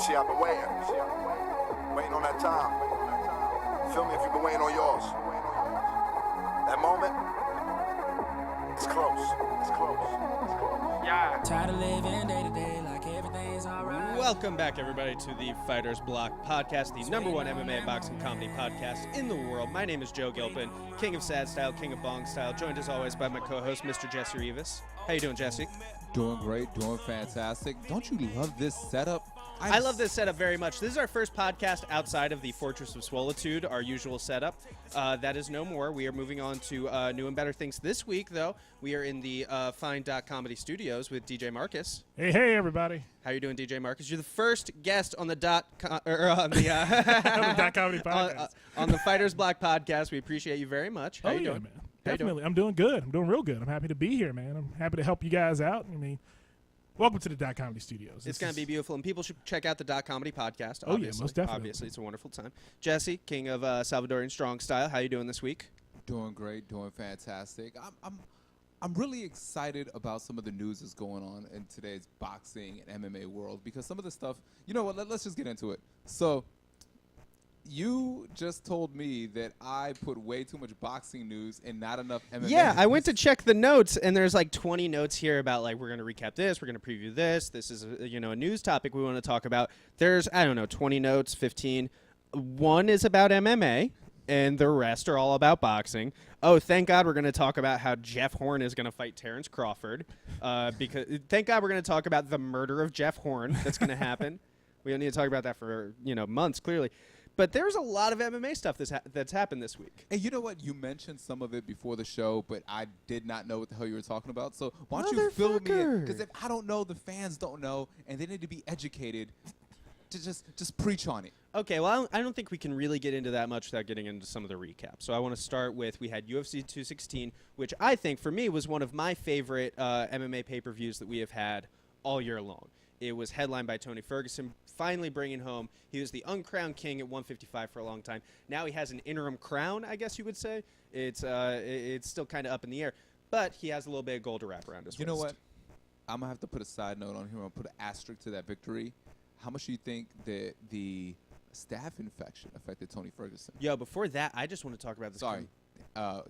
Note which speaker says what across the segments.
Speaker 1: See, I've been waiting. Waiting on that time. Feel me if you've been waiting on yours. That moment, it's close. It's close. It's close.
Speaker 2: Yeah.
Speaker 3: Tired of living day to day like everything's alright.
Speaker 4: Welcome back, everybody, to the Fighters Block Podcast, the #1 MMA and boxing comedy podcast in the world. My name is Joe Gilpin, king of sad style, king of bong style, joined as always by my co-host, Mr. Jesse Rivas. How you doing, Jesse?
Speaker 5: Doing great, doing fantastic. Don't you love this setup?
Speaker 4: I love this setup very much. This is our first podcast outside of the Fortress of Swolitude, our usual setup. That is no more. We are moving on to new and better things. This week, though, we are in the fine dotComedy studios with DJ Marcus.
Speaker 2: Hey, everybody.
Speaker 4: How you doing, DJ Marcus? You're the first guest on the
Speaker 2: dotComedy podcast.
Speaker 4: On the Fighters Block Podcast. We appreciate you very much. How you doing,
Speaker 2: man? Definitely. I'm doing good. I'm doing real good. I'm happy to be here, man. I'm happy to help you guys out. I mean, welcome to the dotComedy studios.
Speaker 4: It's going to be beautiful, and people should check out the dotComedy podcast.
Speaker 2: Oh, yeah, most definitely.
Speaker 4: Obviously, it's a wonderful time. Jesse, king of Salvadorian Strong Style, how you doing this week?
Speaker 5: Doing great, doing fantastic. I'm really excited about some of the news that's going on in today's boxing and MMA world, because some of the stuff, you know what, let's just get into it. So, you just told me that I put way too much boxing news and not enough MMA
Speaker 4: Yeah,
Speaker 5: news.
Speaker 4: I went to check the notes, and there's like 20 notes here about like we're going to recap this, we're going to preview this. This is a news topic we want to talk about. There's 20 notes, 15. One is about MMA, and the rest are all about boxing. Oh, thank God we're going to talk about how Jeff Horn is going to fight Terrence Crawford. Because thank God we're going to talk about the murder of Jeff Horn that's going to happen. We don't need to talk about that for months, clearly. But there's a lot of MMA stuff that's happened this week.
Speaker 5: And you know what? You mentioned some of it before the show, but I did not know what the hell you were talking about. So why don't you fill me in? Because if I don't know, the fans don't know, and they need to be educated to just preach on it.
Speaker 4: Okay, well, I don't think we can really get into that much without getting into some of the recaps. So I want to start with, we had UFC 216, which I think, for me, was one of my favorite MMA pay-per-views that we have had all year long. It was headlined by Tony Ferguson, finally bringing home. He was the uncrowned king at 155 for a long time. Now he has an interim crown, I guess you would say. It's still kind of up in the air, but he has a little bit of gold to wrap around his waist.
Speaker 5: You know what? I'm going to have to put a side note on here. I'm going to put an asterisk to that victory. How much do you think that the staph infection affected Tony Ferguson?
Speaker 4: Yo, before that, I just want to talk about this.
Speaker 5: Sorry.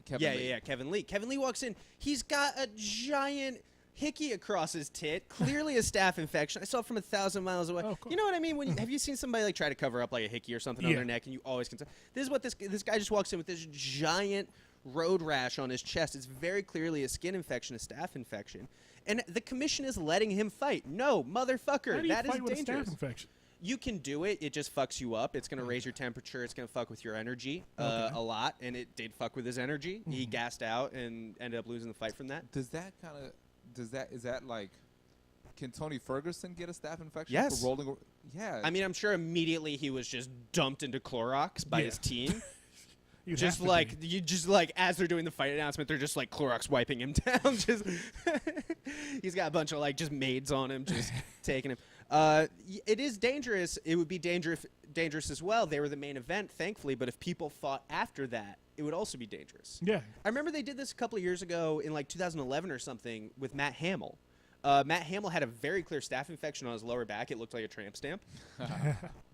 Speaker 5: Kevin Lee.
Speaker 4: Yeah, Kevin Lee. Kevin Lee walks in. He's got a giant hickey across his tit, clearly a staph infection. I saw it from 1,000 miles away.
Speaker 2: Oh, cool.
Speaker 4: You know what I mean? Have you seen somebody like try to cover up like a hickey or something on their neck, and you always can tell? This is what this guy just walks in with this giant road rash on his chest. It's very clearly a skin infection, a staph infection, and the commission is letting him fight. No, motherfucker,
Speaker 2: How do you
Speaker 4: that
Speaker 2: fight
Speaker 4: is
Speaker 2: with
Speaker 4: dangerous.
Speaker 2: A staph infection?
Speaker 4: You can do it. It just fucks you up. It's going to raise your temperature. It's going to fuck with your energy a lot, and it did fuck with his energy. Mm-hmm. He gassed out and ended up losing the fight from that.
Speaker 5: Is that like, can Tony Ferguson get a staph infection?
Speaker 4: Yes.
Speaker 5: For rolling? Yeah.
Speaker 4: I mean, I'm sure immediately he was just dumped into Clorox by his team. Just like as they're doing the fight announcement, they're just like Clorox wiping him down. Just he's got a bunch of like just maids on him, just taking him. It is dangerous. It would be dangerous as well. They were the main event, thankfully. But if people fought after that, it would also be dangerous.
Speaker 2: Yeah.
Speaker 4: I remember they did this a couple of years ago in like 2011 or something with Matt Hamill. Matt Hamill had a very clear staph infection on his lower back. It looked like a tramp stamp.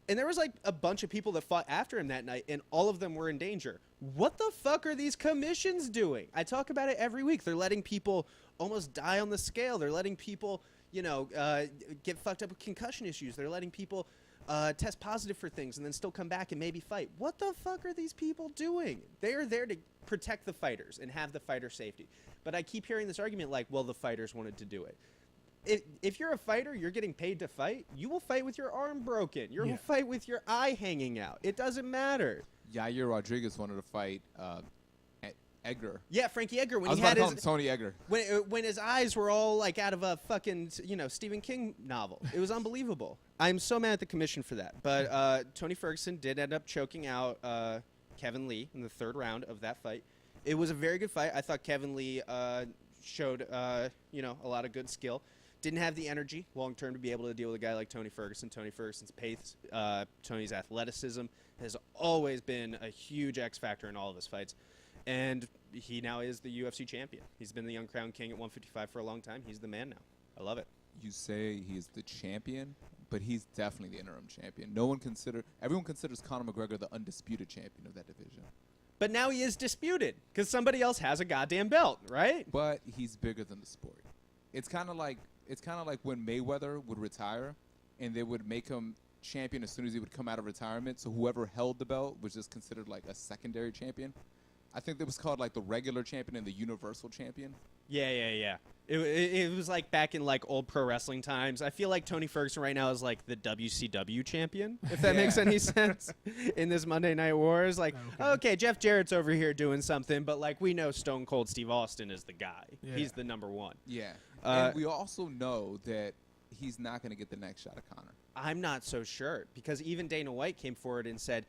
Speaker 4: And there was like a bunch of people that fought after him that night, and all of them were in danger. What the fuck are these commissions doing? I talk about it every week. They're letting people almost die on the scale. They're letting people, get fucked up with concussion issues. They're letting people test positive for things and then still come back and maybe fight. What the fuck are these people doing? They are there to protect the fighters and have the fighter safety. But I keep hearing this argument like, well, the fighters wanted to do it. If you're a fighter, you're getting paid to fight, you will fight with your arm broken. You will fight with your eye hanging out. It doesn't matter.
Speaker 5: Yair Rodriguez wanted to fight Edgar.
Speaker 4: Yeah, Frankie Edgar. When
Speaker 5: I was
Speaker 4: he
Speaker 5: about
Speaker 4: had
Speaker 5: to call
Speaker 4: his
Speaker 5: him Tony Edgar.
Speaker 4: when his eyes were all like out of a fucking Stephen King novel. It was unbelievable. I'm so mad at the commission for that. But Tony Ferguson did end up choking out Kevin Lee in the third round of that fight. It was a very good fight. I thought Kevin Lee showed a lot of good skill. Didn't have the energy long-term to be able to deal with a guy like Tony Ferguson. Tony Ferguson's pace, Tony's athleticism has always been a huge X factor in all of his fights. And he now is the UFC champion. He's been the uncrowned king at 155 for a long time. He's the man now. I love it.
Speaker 5: You say he's the champion, but he's definitely the interim champion. Everyone considers Conor McGregor the undisputed champion of that division.
Speaker 4: But now he is disputed because somebody else has a goddamn belt, right?
Speaker 5: But he's bigger than the sport. It's kind of like when Mayweather would retire, and they would make him champion as soon as he would come out of retirement. So whoever held the belt was just considered like a secondary champion. I think it was called like the regular champion and the universal champion.
Speaker 4: Yeah. It was like back in like old pro wrestling times. I feel like Tony Ferguson right now is like the WCW champion, if that makes any sense, in this Monday Night Wars. Like, okay, Jeff Jarrett's over here doing something, but like we know Stone Cold Steve Austin is the guy. Yeah. He's the number one.
Speaker 5: Yeah. And we also know that he's not going to get the next shot at Conor.
Speaker 4: I'm not so sure because even Dana White came forward and said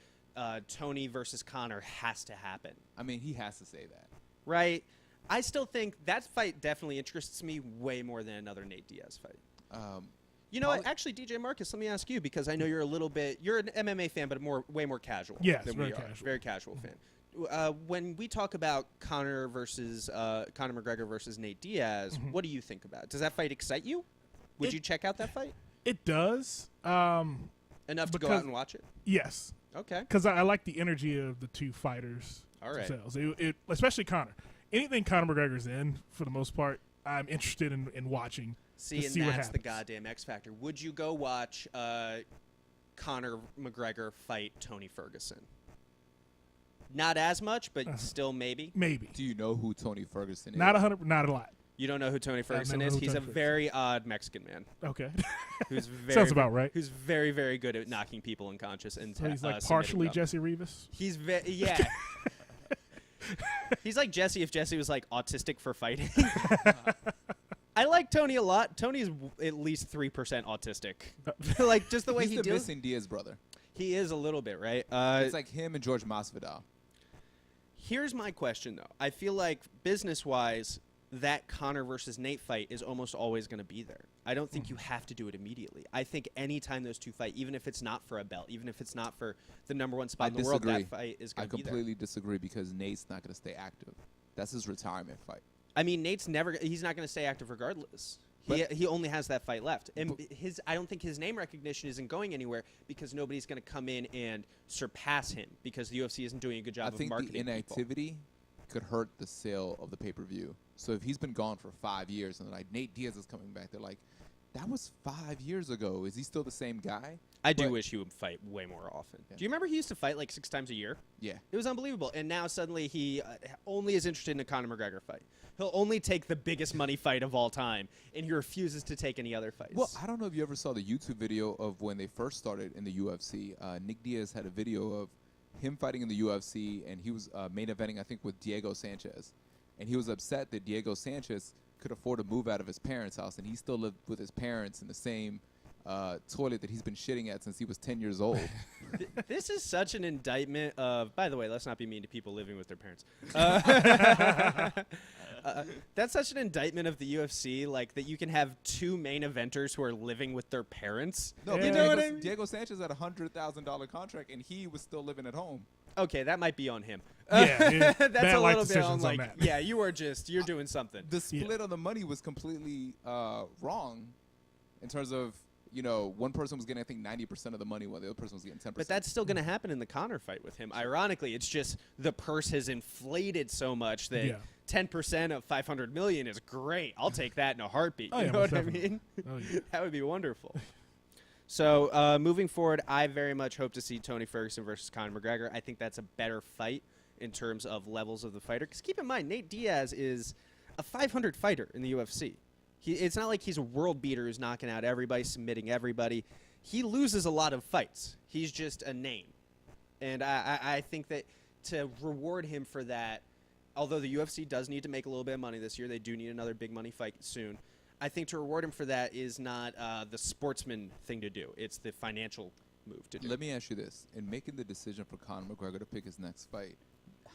Speaker 4: Tony versus Conor has to happen.
Speaker 5: I mean, he has to say that.
Speaker 4: Right. I still think that fight definitely interests me way more than another Nate Diaz fight. You know what? Actually, DJ Marcus, let me ask you because I know you're you're an MMA fan, but way more casual than we are.
Speaker 2: Casual.
Speaker 4: Very casual fan. When we talk about Conor McGregor versus Nate Diaz, what do you think about it? Does that fight excite you? Would you check out that fight?
Speaker 2: It does.
Speaker 4: Enough to go out and watch it?
Speaker 2: Yes.
Speaker 4: Okay.
Speaker 2: Because I like the energy of the two fighters themselves. Especially Conor. Anything Conor McGregor's in, for the most part, I'm interested in watching.
Speaker 4: See, and that's the goddamn X factor. Would you go watch Conor McGregor fight Tony Ferguson? Not as much, but still maybe.
Speaker 2: Maybe.
Speaker 5: Do you know who Tony Ferguson is?
Speaker 2: Not a lot.
Speaker 4: You don't know who Tony Ferguson is? He's a very odd Mexican man.
Speaker 2: Okay.
Speaker 4: Sounds
Speaker 2: about right.
Speaker 4: Who's very, very good at knocking people unconscious and
Speaker 2: so he's like partially Jesse Rivas.
Speaker 4: Yeah. He's like Jesse if Jesse was like autistic for fighting. I like Tony a lot. Tony's at least 3% autistic. Like just the way
Speaker 5: he's the missing Diaz brother.
Speaker 4: He is a little bit, right?
Speaker 5: It's like him and George Masvidal.
Speaker 4: Here's my question though. I feel like business-wise, that Conor versus Nate fight is almost always going to be there. I don't think you have to do it immediately. I think anytime those two fight, even if it's not for a belt, even if it's not for the number one spot in the world, that fight is going to be there.
Speaker 5: I completely disagree because Nate's not going to stay active. That's his retirement fight.
Speaker 4: I mean, he's not going to stay active regardless. He only has that fight left. And I don't think his name recognition isn't going anywhere because nobody's going to come in and surpass him because the UFC isn't doing a good job of marketing
Speaker 5: I think the inactivity could hurt the sale of the pay-per-view. So if he's been gone for 5 years and like Nate Diaz is coming back, they're like, that was 5 years ago. Is he still the same guy?
Speaker 4: I do wish he would fight way more often. Yeah. Do you remember he used to fight like 6 times a year?
Speaker 5: Yeah.
Speaker 4: It was unbelievable. And now suddenly he only is interested in a Conor McGregor fight. He'll only take the biggest money fight of all time, and he refuses to take any other fights.
Speaker 5: Well, I don't know if you ever saw the YouTube video of when they first started in the UFC. Nick Diaz had a video of him fighting in the UFC, and he was main eventing, I think, with Diego Sanchez. And he was upset that Diego Sanchez could afford to move out of his parents' house, and he still lived with his parents in the same toilet that he's been shitting at since he was 10 years old.
Speaker 4: This is such an indictment of, by the way, let's not be mean to people living with their parents. That's such an indictment of the UFC, like that you can have two main eventers who are living with their parents.
Speaker 5: No,
Speaker 4: you know what I mean?
Speaker 5: Diego Sanchez had a $100,000 contract, and he was still living at home.
Speaker 4: Okay, that might be on him.
Speaker 2: Yeah,
Speaker 4: that's a little bit on
Speaker 2: like,
Speaker 4: yeah, you're doing something.
Speaker 5: The split on the money was completely wrong in terms of, you know, one person was getting, I think, 90% of the money while the other person was getting 10%.
Speaker 4: But that's still going to happen in the Conor fight with him. Ironically, it's just the purse has inflated so much that 10% of $500 million is great. I'll take that in a heartbeat. You know what I mean? That would be wonderful. So moving forward, I very much hope to see Tony Ferguson versus Conor McGregor. I think that's a better fight in terms of levels of the fighter. Because keep in mind, Nate Diaz is a 500 fighter in the UFC. It's not like he's a world beater who's knocking out everybody, submitting everybody. He loses a lot of fights. He's just a name. And I think that to reward him for that, although the UFC does need to make a little bit of money this year, they do need another big money fight soon. I think to reward him for that is not the sportsman thing to do. It's the financial move to do.
Speaker 5: Let me ask you this. In making the decision for Conor McGregor to pick his next fight,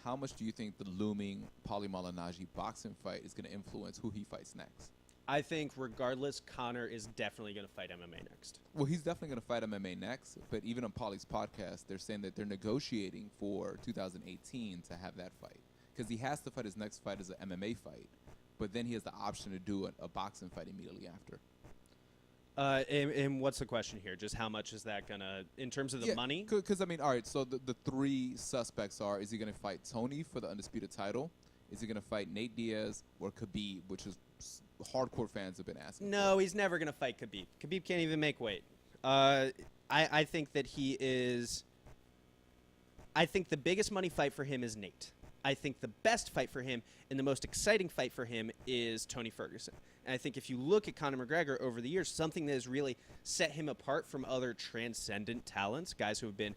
Speaker 5: how much do you think the looming Paulie Malignaggi boxing fight is going to influence who he fights next?
Speaker 4: I think regardless, Conor is definitely going to fight MMA next.
Speaker 5: Well, he's definitely going to fight MMA next, but even on Paulie's podcast, they're saying that they're negotiating for 2018 to have that fight. Because he has to fight his next fight as an MMA fight, but then he has the option to do a boxing fight immediately after.
Speaker 4: And what's the question here? Just how much is that gonna, in terms of the money?
Speaker 5: Because I mean, all right. So the three suspects are: is he going to fight Tony for the undisputed title? Is he going to fight Nate Diaz or Khabib, which is hardcore fans have been asking?
Speaker 4: No, he's never gonna fight Khabib. Khabib can't even make weight. I think that he is. I think the biggest money fight for him is Nate. I think the best fight for him and the most exciting fight for him is Tony Ferguson. And I think if you look at Conor McGregor over the years, something that has really set him apart from other transcendent talents, guys who have been,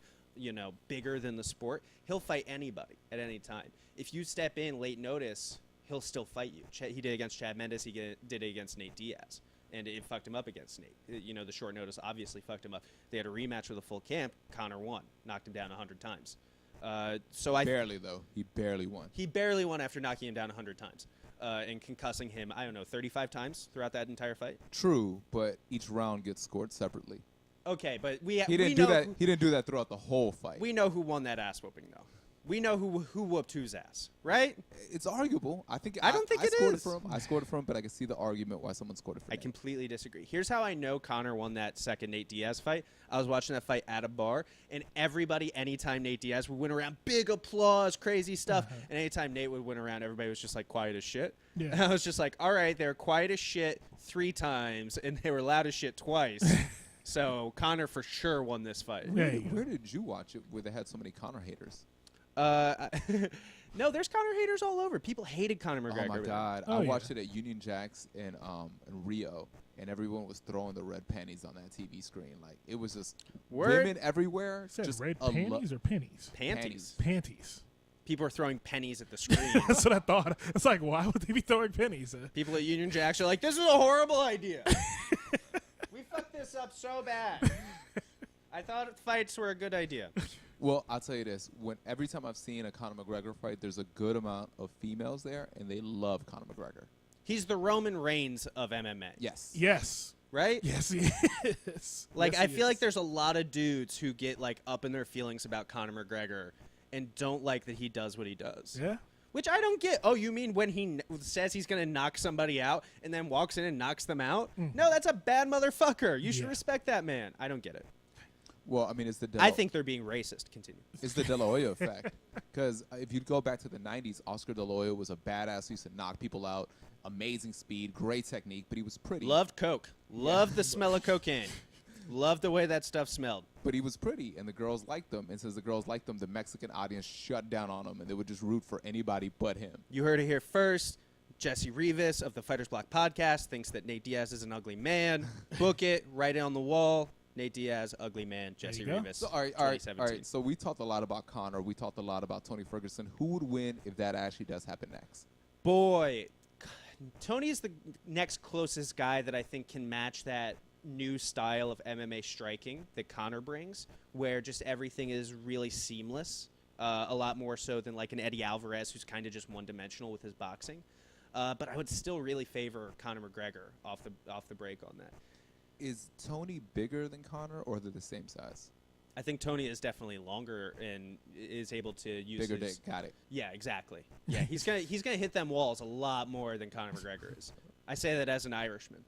Speaker 4: bigger than the sport, he'll fight anybody at any time. If you step in late notice, he'll still fight you. He did it against Chad Mendes. He did it against Nate Diaz. And it fucked him up against Nate. The short notice obviously fucked him up. They had a rematch with a full camp. Conor won. Knocked him down 100 times.
Speaker 5: Barely, though. He barely won.
Speaker 4: He barely won after knocking him down 100 times and concussing him, 35 times throughout that entire fight.
Speaker 5: True, but each round gets scored separately.
Speaker 4: Okay, but
Speaker 5: he didn't do that. He didn't do that throughout the whole fight.
Speaker 4: We know who won that ass whooping, though. We know who whooped whose ass, right?
Speaker 5: It's arguable. I think.
Speaker 4: I don't think it
Speaker 5: scored
Speaker 4: is.
Speaker 5: It for him. I scored it for him, but I can see the argument why someone scored it for him.
Speaker 4: I completely disagree. Here's how I know Conor won that second Nate Diaz fight. I was watching that fight at a bar, and everybody, anytime Nate Diaz would win around, big applause, crazy stuff. And anytime Nate would win around, everybody was just like quiet as shit.
Speaker 2: Yeah.
Speaker 4: And I was just like, all right, they're quiet as shit 3 times, and they were loud as shit twice. So Conor for sure won this fight.
Speaker 5: Where did you watch it where they had so many Conor haters?
Speaker 4: No, there's Conor haters all over. People hated Conor McGregor.
Speaker 5: Oh my God! I watched it at Union Jacks in Rio, and everyone was throwing the red panties on that TV screen. Like it was just women everywhere. Just
Speaker 2: red panties or pennies?
Speaker 4: Panties.
Speaker 2: Panties.
Speaker 4: People are throwing pennies at the screen.
Speaker 2: That's what I thought. It's like, why would they be throwing pennies?
Speaker 4: People at Union Jacks are like, this is a horrible idea. We fucked this up so bad. I thought fights were a good idea.
Speaker 5: Well, I'll tell you this. Every time I've seen a Conor McGregor fight, there's a good amount of females there, and they love Conor McGregor.
Speaker 4: He's the Roman Reigns of MMA.
Speaker 5: Yes.
Speaker 2: Yes.
Speaker 4: Right?
Speaker 2: Yes, he is.
Speaker 4: Like,
Speaker 2: yes,
Speaker 4: I feel like there's a lot of dudes who get, like, up in their feelings about Conor McGregor and don't like that he does what he does.
Speaker 2: Yeah.
Speaker 4: Which I don't get. Oh, you mean when he says he's going to knock somebody out and then walks in and knocks them out? No, that's a bad motherfucker. You should respect that man. I don't get it.
Speaker 5: Well, I mean, it's the.
Speaker 4: I think they're being racist. Continue.
Speaker 5: It's the De La Hoya effect. Because if you go back to the '90s, Oscar De La Hoya was a badass. He used to knock people out. Amazing speed, great technique, but he was pretty.
Speaker 4: Loved coke. Loved the smell of cocaine. Loved the way that stuff smelled.
Speaker 5: But he was pretty, and the girls liked him. And since the girls liked him, the Mexican audience shut down on him, and they would just root for anybody but him.
Speaker 4: You heard it here first. Jesse Rivas of the Fighters Block podcast thinks that Nate Diaz is an ugly man. Book it. Write it on the wall. Nate Diaz, ugly man, Jesse Rivas.
Speaker 5: So, all right. So we talked a lot about Conor. We talked a lot about Tony Ferguson. Who would win if that actually does happen next?
Speaker 4: Boy, Tony is the next closest guy that I think can match that new style of MMA striking that Conor brings, where just everything is really seamless, a lot more so than like an Eddie Alvarez, who's kind of just one-dimensional with his boxing. But I would still really favor Conor McGregor off the break on that.
Speaker 5: Is Tony bigger than Conor, or they're the same size?
Speaker 4: I think Tony is definitely longer and is able to use
Speaker 5: bigger dick. Got it.
Speaker 4: Yeah, exactly. Yeah, he's gonna hit them walls a lot more than Conor McGregor is. I say that as an Irishman.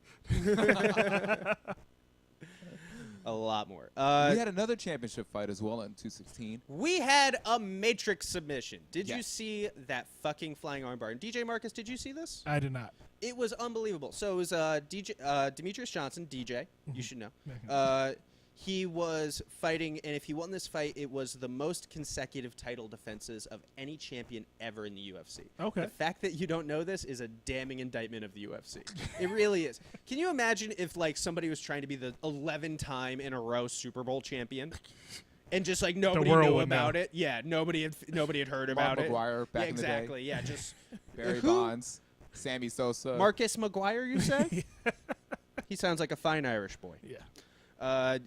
Speaker 4: A lot more.
Speaker 5: We had another championship fight as well in 216.
Speaker 4: We had a Matrix submission. Did you see that fucking flying armbar? And DJ Marcus, did you see this?
Speaker 2: I did not.
Speaker 4: It was unbelievable. So it was Demetrious Johnson, DJ, you should know. He was fighting, and if he won this fight, it was the most consecutive title defenses of any champion ever in the UFC.
Speaker 2: Okay.
Speaker 4: The fact that you don't know this is a damning indictment of the UFC. It really is. Can you imagine if like somebody was trying to be the 11-time in a row Super Bowl champion? And just like nobody knew about it. Yeah, nobody had heard about it.
Speaker 5: McGuire back in the day.
Speaker 4: Exactly. Yeah, just
Speaker 5: Barry Bonds, Sammy Sosa,
Speaker 4: Marcus McGuire. You say? He sounds like a fine Irish boy.
Speaker 2: Yeah.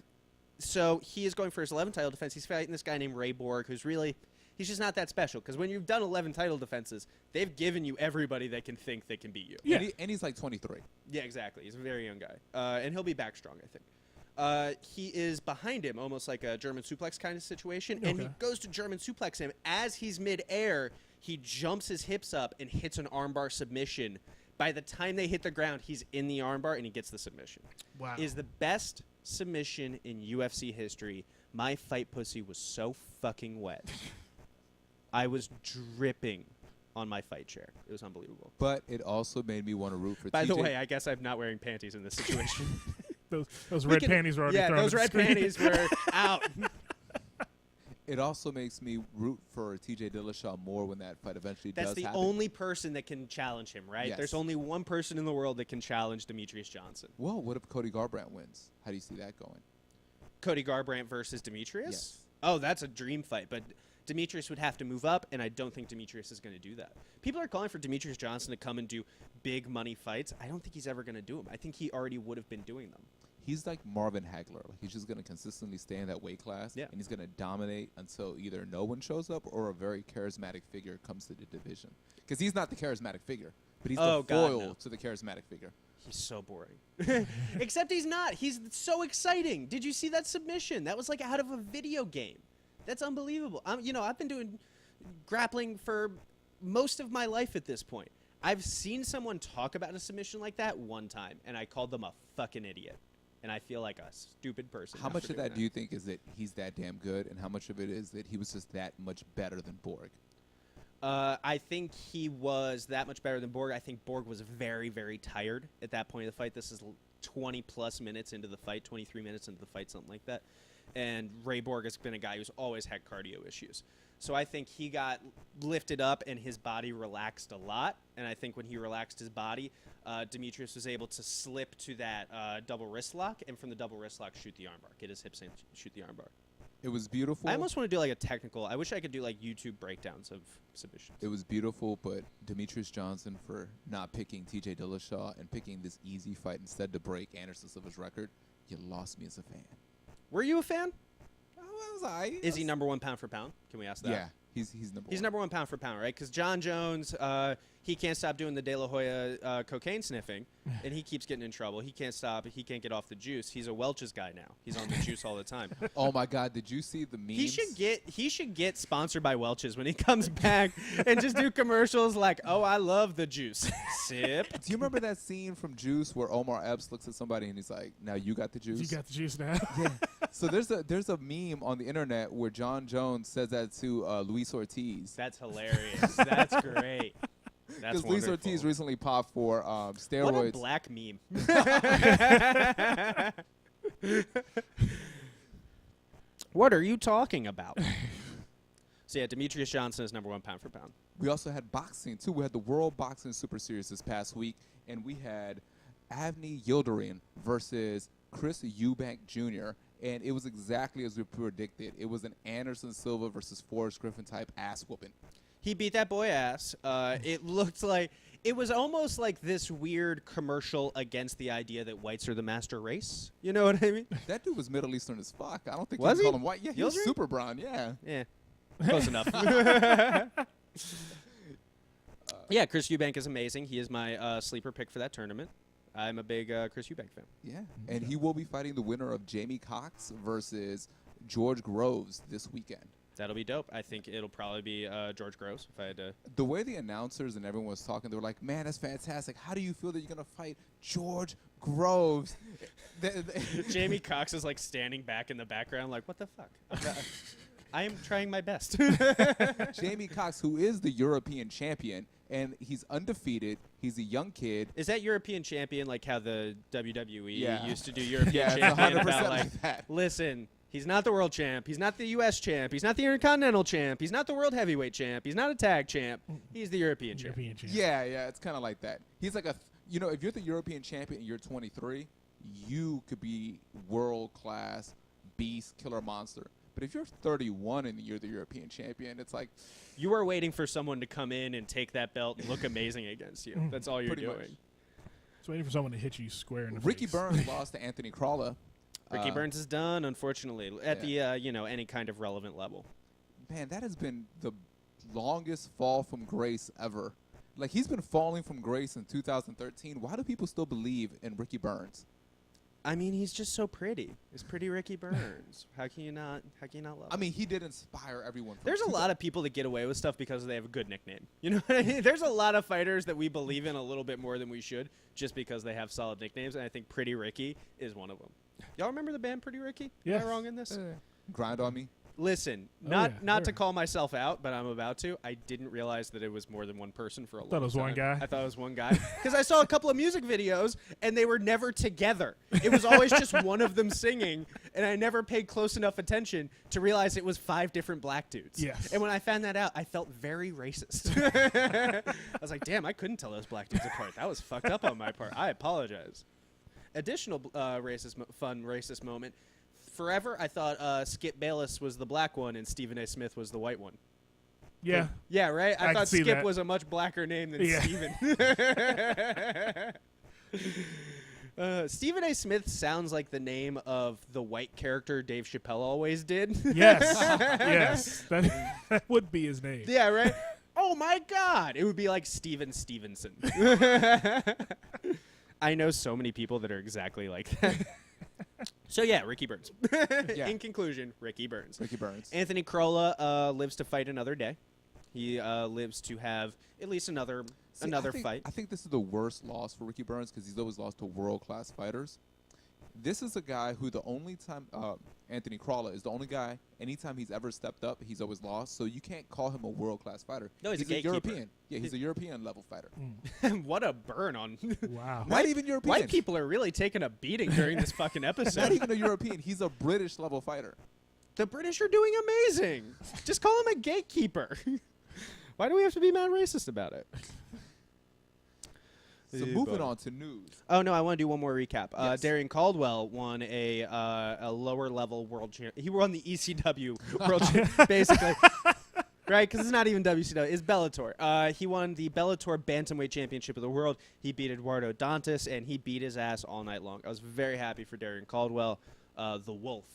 Speaker 4: So he is going for his 11th title defense. He's fighting this guy named Ray Borg, who's really, he's just not that special. Because when you've done 11 title defenses, they've given you everybody that can think they can beat you.
Speaker 2: Yeah.
Speaker 5: And he's like 23.
Speaker 4: Yeah, exactly. He's a very young guy. And he'll be back strong, I think. He is behind him, almost like a German suplex kind of situation. And he goes to German suplex him. As he's midair, he jumps his hips up and hits an armbar submission By the time they hit the ground, he's in the armbar and he gets the submission.
Speaker 2: Wow.
Speaker 4: Is the best submission in UFC history. My fight pussy was so fucking wet. I was dripping on my fight chair. It was unbelievable.
Speaker 5: But it also made me want to root for
Speaker 4: By
Speaker 5: TJ.
Speaker 4: the way, I guess I'm not wearing panties in this situation.
Speaker 2: those red panties were already thrown
Speaker 4: those
Speaker 2: at the
Speaker 4: red
Speaker 2: screen.
Speaker 4: panties were out.
Speaker 5: It also makes me root for TJ Dillashaw more when that fight eventually
Speaker 4: That's
Speaker 5: does
Speaker 4: the
Speaker 5: happen.
Speaker 4: only person that can challenge him, right?
Speaker 5: Yes.
Speaker 4: There's only one person in the world that can challenge Demetrious Johnson.
Speaker 5: Well, what if Cody Garbrandt wins? How do you see that going?
Speaker 4: Cody Garbrandt versus Demetrious?
Speaker 5: Yes.
Speaker 4: Oh, that's a dream fight, but Demetrious would have to move up, and I don't think Demetrious is going to do that. People are calling for Demetrious Johnson to come and do big money fights. I don't think he's ever going to do them. I think he already would have been doing them.
Speaker 5: He's like Marvin Hagler. Like, he's just going to consistently stay in that weight class,
Speaker 4: Yeah.
Speaker 5: and he's going to dominate until either no one shows up or a very charismatic figure comes to the division. Because he's not the charismatic figure, but he's the foil to the charismatic figure.
Speaker 4: He's so boring. Except he's not. He's so exciting. Did you see that submission? That was like out of a video game. That's unbelievable. I've been doing grappling for most of my life at this point. I've seen someone talk about a submission like that one time, and I called them a fucking idiot. And I feel like a stupid person.
Speaker 5: How much of that
Speaker 4: doing
Speaker 5: do you think is that he's that damn good, and how much of it is that he was just that much better than Borg?
Speaker 4: I think he was that much better than Borg. I think Borg was very, very tired at that point of the fight. This is 20-plus minutes into the fight, 23 minutes into the fight, something like that. And Ray Borg has been a guy who's always had cardio issues. So I think he got lifted up and his body relaxed a lot. And I think when he relaxed his body, Demetrious was able to slip to that double wrist lock, and from the double wrist lock, shoot the armbar. Get his hips in, shoot the armbar.
Speaker 5: It was beautiful.
Speaker 4: I almost want to do like a technical. I wish I could do like YouTube breakdowns of submissions.
Speaker 5: It was beautiful, but Demetrious Johnson for not picking TJ Dillashaw and picking this easy fight instead to break Anderson Silva's record, you lost me as a fan.
Speaker 4: Were you a fan?
Speaker 5: Was I?
Speaker 4: Is he number one pound for pound? Can we ask that?
Speaker 5: Yeah, he's number one.
Speaker 4: He's number one pound for pound, right? Because John Jones, he can't stop doing the De La Hoya cocaine sniffing, and he keeps getting in trouble. He can't stop. He can't get off the juice. He's a Welch's guy now. He's on the juice all the time.
Speaker 5: Oh my God! Did you see the memes?
Speaker 4: He should get sponsored by Welch's when he comes back and just do commercials like, "Oh, I love the juice." Sip.
Speaker 5: Do you remember that scene from Juice where Omar Epps looks at somebody and he's like, "Now you got the juice."
Speaker 2: You got the juice now.
Speaker 5: Yeah. So there's a meme on the internet where John Jones says that to Luis Ortiz.
Speaker 4: That's hilarious. That's great. That's
Speaker 5: Because Luis Ortiz recently popped for steroids.
Speaker 4: What a black meme. What are you talking about? So yeah, Demetrious Johnson is number one pound for pound.
Speaker 5: We also had boxing too. We had the World Boxing Super Series this past week, and we had Avni Yildirim versus Chris Eubank Jr., and it was exactly as we predicted. It was an Anderson Silva versus Forrest Griffin type ass whooping.
Speaker 4: He beat that boy ass. It looked like it was almost like this weird commercial against the idea that whites are the master race. You know what I mean?
Speaker 5: That dude was Middle Eastern as fuck. I don't think
Speaker 4: Was
Speaker 5: you can
Speaker 4: he?
Speaker 5: call him white. Yeah, he was
Speaker 4: Yildirim?
Speaker 5: super brown. Yeah.
Speaker 4: Yeah, close enough. Yeah, Chris Eubank is amazing. He is my sleeper pick for that tournament. I'm a big Chris Eubank fan.
Speaker 5: Yeah. And he will be fighting the winner of Jamie Cox versus George Groves this weekend.
Speaker 4: That'll be dope. I think it'll probably be George Groves if I had to.
Speaker 5: The way the announcers and everyone was talking, they were like, "Man, that's fantastic. How do you feel that you're going to fight George Groves?"
Speaker 4: Jamie Cox is like standing back in the background like, what the fuck? I am trying my best.
Speaker 5: Jamie Cox, who is the European champion, and he's undefeated. He's a young kid.
Speaker 4: Is that European champion like how the WWE
Speaker 5: Yeah.
Speaker 4: used to do European
Speaker 5: Yeah, it's
Speaker 4: champion
Speaker 5: 100%
Speaker 4: about
Speaker 5: like that.
Speaker 4: Listen, he's not the world champ. He's not the U.S. champ. He's not the Intercontinental champ. He's not the world heavyweight champ. He's not a tag champ. He's the European champ.
Speaker 2: European champ.
Speaker 5: Yeah, it's kind of like that. He's like if you're the European champion and you're 23, you could be world-class beast, killer monster. But if you're 31 and you're the European champion, it's like
Speaker 4: You are waiting for someone to come in and take that belt and look amazing against you. That's all you're
Speaker 5: Pretty
Speaker 4: doing.
Speaker 5: much.
Speaker 2: It's waiting for someone to hit you square in the
Speaker 5: Ricky
Speaker 2: face.
Speaker 5: Burns lost to Anthony Crawler.
Speaker 4: Ricky Burns is done, unfortunately, at
Speaker 5: Yeah.
Speaker 4: the any kind of relevant level.
Speaker 5: Man, that has been the longest fall from grace ever. Like, he's been falling from grace in 2013. Why do people still believe in Ricky Burns?
Speaker 4: I mean, he's just so pretty. It's pretty Ricky Burns. How can you not love
Speaker 5: I
Speaker 4: him?
Speaker 5: mean, he did inspire everyone.
Speaker 4: There's a lot of people that get away with stuff because they have a good nickname. You know what I mean? There's a lot of fighters that we believe in a little bit more than we should just because they have solid nicknames, and I think Pretty Ricky is one of them. Y'all remember the band Pretty Ricky?
Speaker 2: Yes.
Speaker 4: Am I wrong in this?
Speaker 5: Grind on me.
Speaker 4: Listen, not to call myself out, but I'm about to. I didn't realize that it was more than one person for a long time.
Speaker 2: Thought it was one guy.
Speaker 4: I thought it was one guy because I saw a couple of music videos and they were never together. It was always just one of them singing, and I never paid close enough attention to realize it was 5 different black dudes.
Speaker 2: Yes.
Speaker 4: And when I found that out, I felt very racist. I was like, damn, I couldn't tell those black dudes apart. That was fucked up on my part. I apologize. Additional racist moment. Forever, I thought Skip Bayless was the black one and Stephen A. Smith was the white one.
Speaker 2: Yeah.
Speaker 4: Yeah, right? I thought Skip
Speaker 2: that.
Speaker 4: was a much blacker name than Stephen. Stephen A. Smith sounds like the name of the white character Dave Chappelle always did.
Speaker 2: Yes. Yes. That would be his name.
Speaker 4: Yeah, right? Oh, my God. It would be like Steven Stevenson. I know so many people that are exactly like that. So, yeah, Ricky Burns. In conclusion, Ricky Burns.
Speaker 5: Ricky Burns.
Speaker 4: Anthony Crolla lives to fight another day. He lives to have at least another fight.
Speaker 5: I think this is the worst loss for Ricky Burns because he's always lost to world-class fighters. This is a guy who the only time Anthony Crolla is the only guy, anytime he's ever stepped up, he's always lost. So you can't call him a world-class fighter.
Speaker 4: No, he's a gatekeeper.
Speaker 5: European. Yeah, he's a European-level fighter.
Speaker 4: What a burn on.
Speaker 2: Wow.
Speaker 5: Not even European.
Speaker 4: White people are really taking a beating during this fucking episode.
Speaker 5: Not even a European. He's a British-level fighter.
Speaker 4: The British are doing amazing. Just call him a gatekeeper. Why do we have to be mad racist about it?
Speaker 5: So moving on to news.
Speaker 4: Oh, no, I want to do one more recap.
Speaker 5: Yes.
Speaker 4: Darian Caldwell won a lower-level world champ. He won the ECW world champ, basically. Right, because it's not even WCW. It's Bellator. He won the Bellator Bantamweight Championship of the World. He beat Eduardo Dantas, and he beat his ass all night long. I was very happy for Darian Caldwell, the Wolf.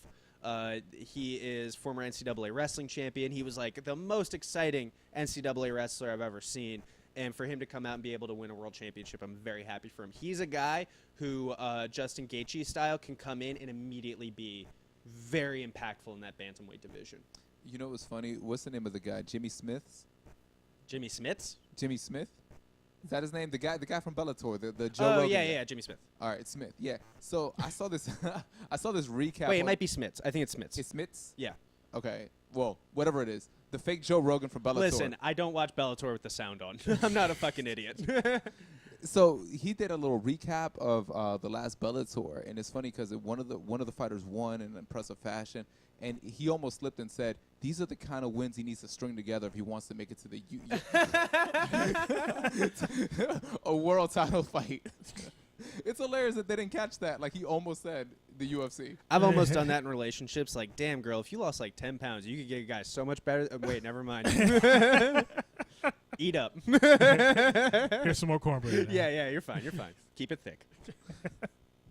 Speaker 4: He is former NCAA wrestling champion. He was like the most exciting NCAA wrestler I've ever seen. And for him to come out and be able to win a world championship, I'm very happy for him. He's a guy who, Justin Gaethje style, can come in and immediately be very impactful in that bantamweight division.
Speaker 5: You know what's funny? What's the name of the guy? Jimmy Smiths?
Speaker 4: Jimmy Smiths?
Speaker 5: Jimmy Smith? Is that his name? The guy from Bellator, the Joe
Speaker 4: Oh,
Speaker 5: Rogan guy.
Speaker 4: yeah, Jimmy Smith.
Speaker 5: All right, Smith. Yeah. So I saw this. I saw this recap.
Speaker 4: Wait, it might be Smiths. I think it's Smiths.
Speaker 5: It's Smiths.
Speaker 4: Yeah.
Speaker 5: Okay. Well, whatever it is, the fake Joe Rogan from Bellator.
Speaker 4: Listen, I don't watch Bellator with the sound on. I'm not a fucking idiot.
Speaker 5: So he did a little recap of the last Bellator, and it's funny because one of the fighters won in impressive fashion, and he almost slipped and said, "These are the kind of wins he needs to string together if he wants to make it to the a world title fight." It's hilarious that they didn't catch that. Like he almost said the UFC.
Speaker 4: I've almost done that in relationships. Like, damn, girl, if you lost like 10 pounds, you could get a guy so much better. Wait, never mind. Eat up.
Speaker 2: Here's some more cornbread.
Speaker 4: Yeah, you're fine. You're fine. Keep it thick.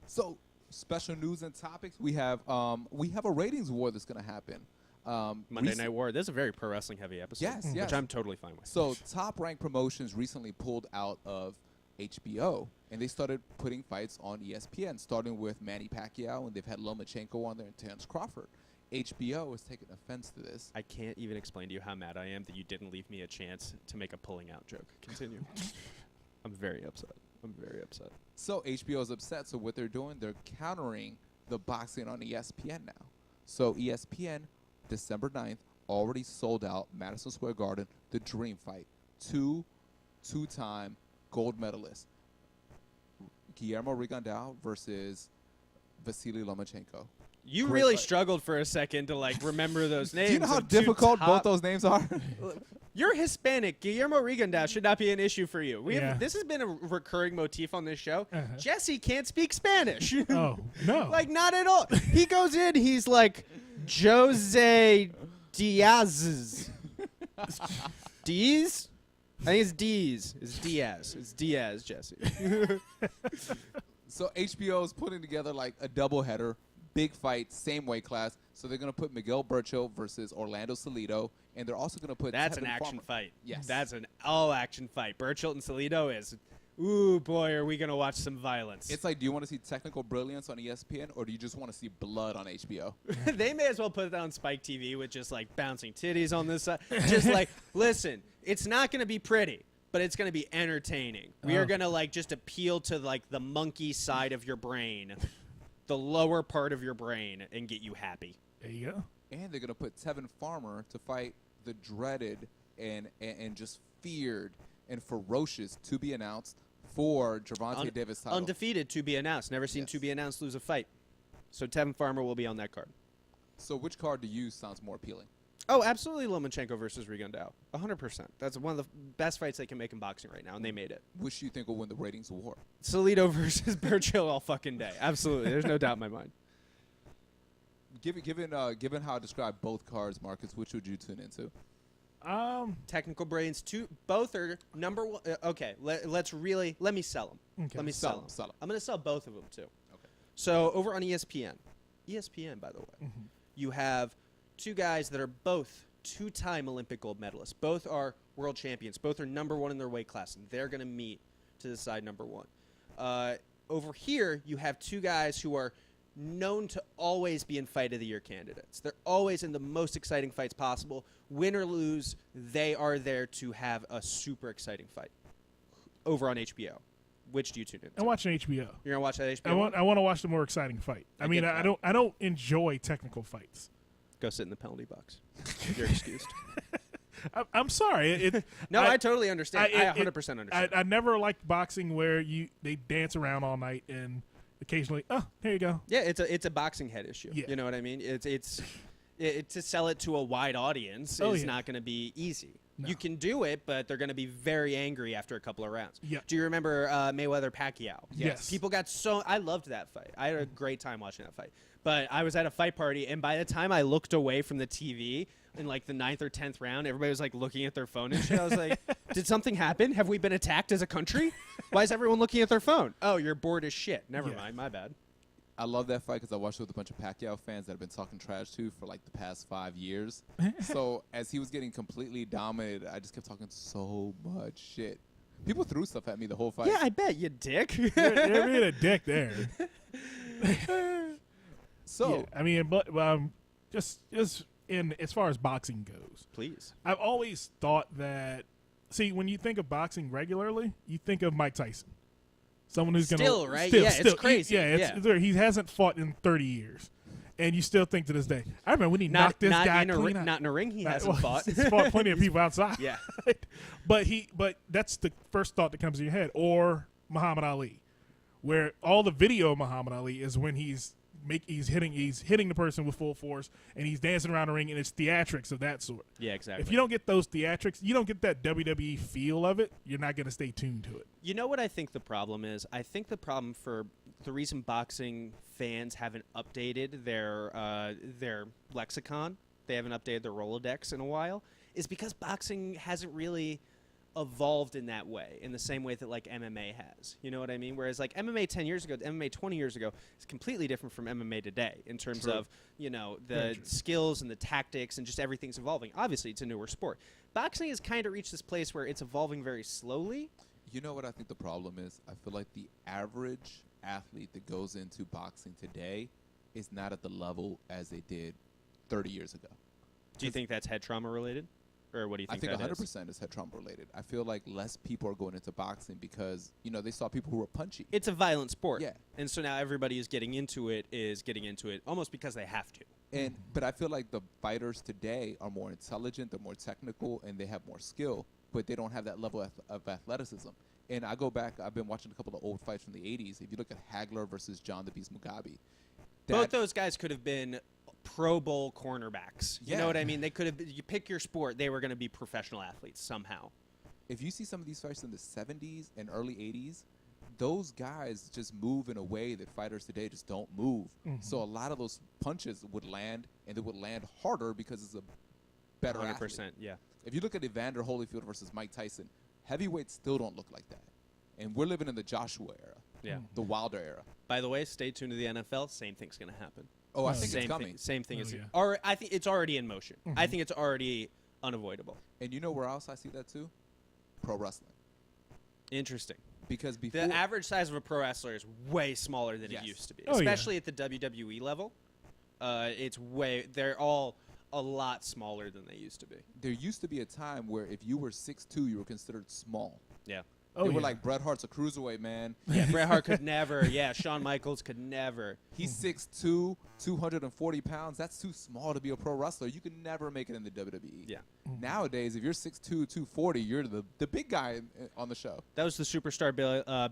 Speaker 5: So special news and topics. We have a ratings war that's going to happen.
Speaker 4: Monday Night War. This is a very pro wrestling heavy episode.
Speaker 5: Yes.
Speaker 4: Which I'm totally fine with.
Speaker 5: So Top Rank Promotions recently pulled out of HBO, and they started putting fights on ESPN, starting with Manny Pacquiao, and they've had Lomachenko on there and Terrence Crawford. HBO has taken offense to this.
Speaker 4: I can't even explain to you how mad I am that you didn't leave me a chance to make a pulling out joke. Continue. I'm very upset.
Speaker 5: So HBO is upset. So what they're doing, they're countering the boxing on ESPN now. So ESPN, December 9th, already sold out Madison Square Garden, the Dream Fight. Two-time gold medalist. Guillermo Rigondeaux versus Vasily Lomachenko.
Speaker 4: You
Speaker 5: Great
Speaker 4: really
Speaker 5: fight.
Speaker 4: struggled for a second to like remember those names.
Speaker 5: Do you know how
Speaker 4: of two
Speaker 5: difficult
Speaker 4: top-
Speaker 5: both those names are?
Speaker 4: You're Hispanic. Guillermo Rigondeaux should not be an issue for you. This has been a recurring motif on this show. Jesse can't speak Spanish.
Speaker 2: Oh, no.
Speaker 4: Like, not at all. He goes in, he's like, Jose Diaz's. Diaz? I think it's Diaz. It's Diaz. It's Diaz, Jesse.
Speaker 5: So HBO is putting together like a doubleheader, big fight, same weight class. So they're going to put Miguel Berchelt versus Orlando Salido, and they're also going to put
Speaker 4: That's an
Speaker 5: Tevin
Speaker 4: action
Speaker 5: Farmer.
Speaker 4: fight.
Speaker 5: Yes.
Speaker 4: That's an all-action fight. Berchelt and Salido is ooh, boy, are we going to watch some violence.
Speaker 5: It's like, do you want to see technical brilliance on ESPN, or do you just want to see blood on HBO?
Speaker 4: They may as well put it on Spike TV with just, like, bouncing titties on this side. Just like, listen, it's not going to be pretty, but it's going to be entertaining. We are going to, like, just appeal to, like, the monkey side of your brain, the lower part of your brain, and get you happy.
Speaker 2: There you go.
Speaker 5: And they're going to put Tevin Farmer to fight the dreaded and just feared and ferocious to be announced for Gervonta Davis title.
Speaker 4: Undefeated to be announced. Never seen to be announced lose a fight. So Tevin Farmer will be on that card.
Speaker 5: So which card to you sounds more appealing?
Speaker 4: Oh, absolutely Lomachenko versus Rigondeaux. 100%. That's one of the best fights they can make in boxing right now, and they made it.
Speaker 5: Which do you think will win the ratings war?
Speaker 4: Salido versus Burchill all fucking day. Absolutely. There's no doubt in my mind.
Speaker 5: Given how I described both cards, Marcus, which would you tune into?
Speaker 4: Technical brains. Both are number one. Okay, let me sell them.
Speaker 2: Okay.
Speaker 4: Let me sell them.
Speaker 5: Sell 'em.
Speaker 4: I'm going to sell both of them too.
Speaker 5: Okay.
Speaker 4: So over on ESPN, by the way, you have two guys that are both two-time Olympic gold medalists. Both are world champions. Both are number one in their weight class, and they're going to meet to decide number one. Over here, you have two guys who are known to always be in fight of the year candidates. They're always in the most exciting fights possible. Win or lose, they are there to have a super exciting fight. Over on HBO. Which do you tune in to?
Speaker 2: I'm watching HBO.
Speaker 4: You're going to watch that HBO?
Speaker 2: I want to watch the more exciting fight. I mean, I don't enjoy technical fights.
Speaker 4: Go sit in the penalty box. You're excused.
Speaker 2: I'm sorry.
Speaker 4: I totally understand. I 100% understand.
Speaker 2: I never liked boxing where they dance around all night and occasionally, here you go.
Speaker 4: Yeah, it's a boxing head issue.
Speaker 2: Yeah.
Speaker 4: You know what I mean? It's to sell it to a wide audience is not going to be easy.
Speaker 2: No.
Speaker 4: You can do it, but they're going to be very angry after a couple of rounds.
Speaker 2: Yeah.
Speaker 4: Do you remember Mayweather-Pacquiao?
Speaker 2: Yes.
Speaker 4: People got I loved that fight. I had a great time watching that fight. But I was at a fight party, and by the time I looked away from the TV in like the 9th or 10th round, everybody was like looking at their phone and shit. I was like, did something happen? Have we been attacked as a country? Why is everyone looking at their phone? Oh, you're bored as shit. Never mind. My bad.
Speaker 5: I love that fight because I watched it with a bunch of Pacquiao fans that have been talking trash to for like the past 5 years. So as he was getting completely dominated, I just kept talking so much shit. People threw stuff at me the whole fight.
Speaker 4: Yeah, I bet, you dick.
Speaker 2: You're being a dick there.
Speaker 5: So
Speaker 2: yeah, I mean, but just in as far as boxing goes,
Speaker 4: please.
Speaker 2: I've always thought that. See, when you think of boxing regularly, you think of Mike Tyson. Someone who's going to
Speaker 4: still, right? Yeah, it's crazy.
Speaker 2: He hasn't fought in 30 years, and you still think to this day. I remember when he knocked this guy clean out.
Speaker 4: Not in a ring. He hasn't fought.
Speaker 2: He's fought plenty of people outside.
Speaker 4: Yeah,
Speaker 2: but that's the first thought that comes to your head. Or Muhammad Ali, where all the video of Muhammad Ali is when he's hitting the person with full force, and he's dancing around the ring, and it's theatrics of that sort.
Speaker 4: Yeah, exactly.
Speaker 2: If you don't get those theatrics, you don't get that WWE feel of it, you're not going to stay tuned to it.
Speaker 4: You know what I think the problem is? I think the problem for the reason boxing fans haven't updated their lexicon, they haven't updated their Rolodex in a while, is because boxing hasn't really evolved in that way, in the same way that like MMA has. You know what I mean? Whereas like MMA 10 years ago, MMA 20 years ago is completely different from MMA today in terms of, the skills and the tactics and just everything's evolving. Obviously, it's a newer sport. Boxing has kind of reached this place where it's evolving very slowly.
Speaker 5: You know what I think the problem is? I feel like the average athlete that goes into boxing today is not at the level as they did 30 years ago.
Speaker 4: Do you think that's head trauma related? Or what do you think?
Speaker 5: I think 100% is head trauma related. I feel like less people are going into boxing because, they saw people who were punchy.
Speaker 4: It's a violent sport.
Speaker 5: Yeah.
Speaker 4: And so now everybody is getting into it almost because they have to.
Speaker 5: But I feel like the fighters today are more intelligent, they're more technical, and they have more skill, but they don't have that level of athleticism. And I go back, I've been watching a couple of old fights from the 80s. If you look at Hagler versus John the Beast Mugabe.
Speaker 4: Both those guys could have been Pro Bowl cornerbacks. You know what I mean? They could have. You pick your sport, they were going to be professional athletes somehow.
Speaker 5: If you see some of these fights in the 70s and early 80s, those guys just move in a way that fighters today just don't move. Mm-hmm. So a lot of those punches would land, and they would land harder because it's a better 100%, athlete.
Speaker 4: Yeah.
Speaker 5: If you look at Evander Holyfield versus Mike Tyson, heavyweights still don't look like that. And we're living in the Joshua era.
Speaker 4: Yeah.
Speaker 5: The Wilder era.
Speaker 4: By the way, stay tuned to the NFL. Same thing's going to happen.
Speaker 5: Oh, I think it's coming.
Speaker 4: Same thing is. Yeah. I think it's already in motion. Mm-hmm. I think it's already unavoidable.
Speaker 5: And you know where else I see that too? Pro wrestling.
Speaker 4: Interesting.
Speaker 5: Because before
Speaker 4: The average size of a pro wrestler is way smaller than it used to be,
Speaker 2: Oh, yeah.
Speaker 4: especially at the WWE level. They're all a lot smaller than they used to be.
Speaker 5: there used to be a time where if you were 6'2", you were considered small.
Speaker 4: Yeah.
Speaker 2: Oh,
Speaker 5: They were
Speaker 2: yeah.
Speaker 5: like, Bret Hart's a cruiserweight, man.
Speaker 4: Yeah, Bret Hart could never. Yeah, Shawn Michaels could never.
Speaker 5: He's 6'2", 240 pounds. That's too small to be a pro wrestler. You can never make it in the WWE.
Speaker 4: Yeah.
Speaker 5: Nowadays, if you're 6'2", 240, you're the big guy on the show.
Speaker 4: That was the superstar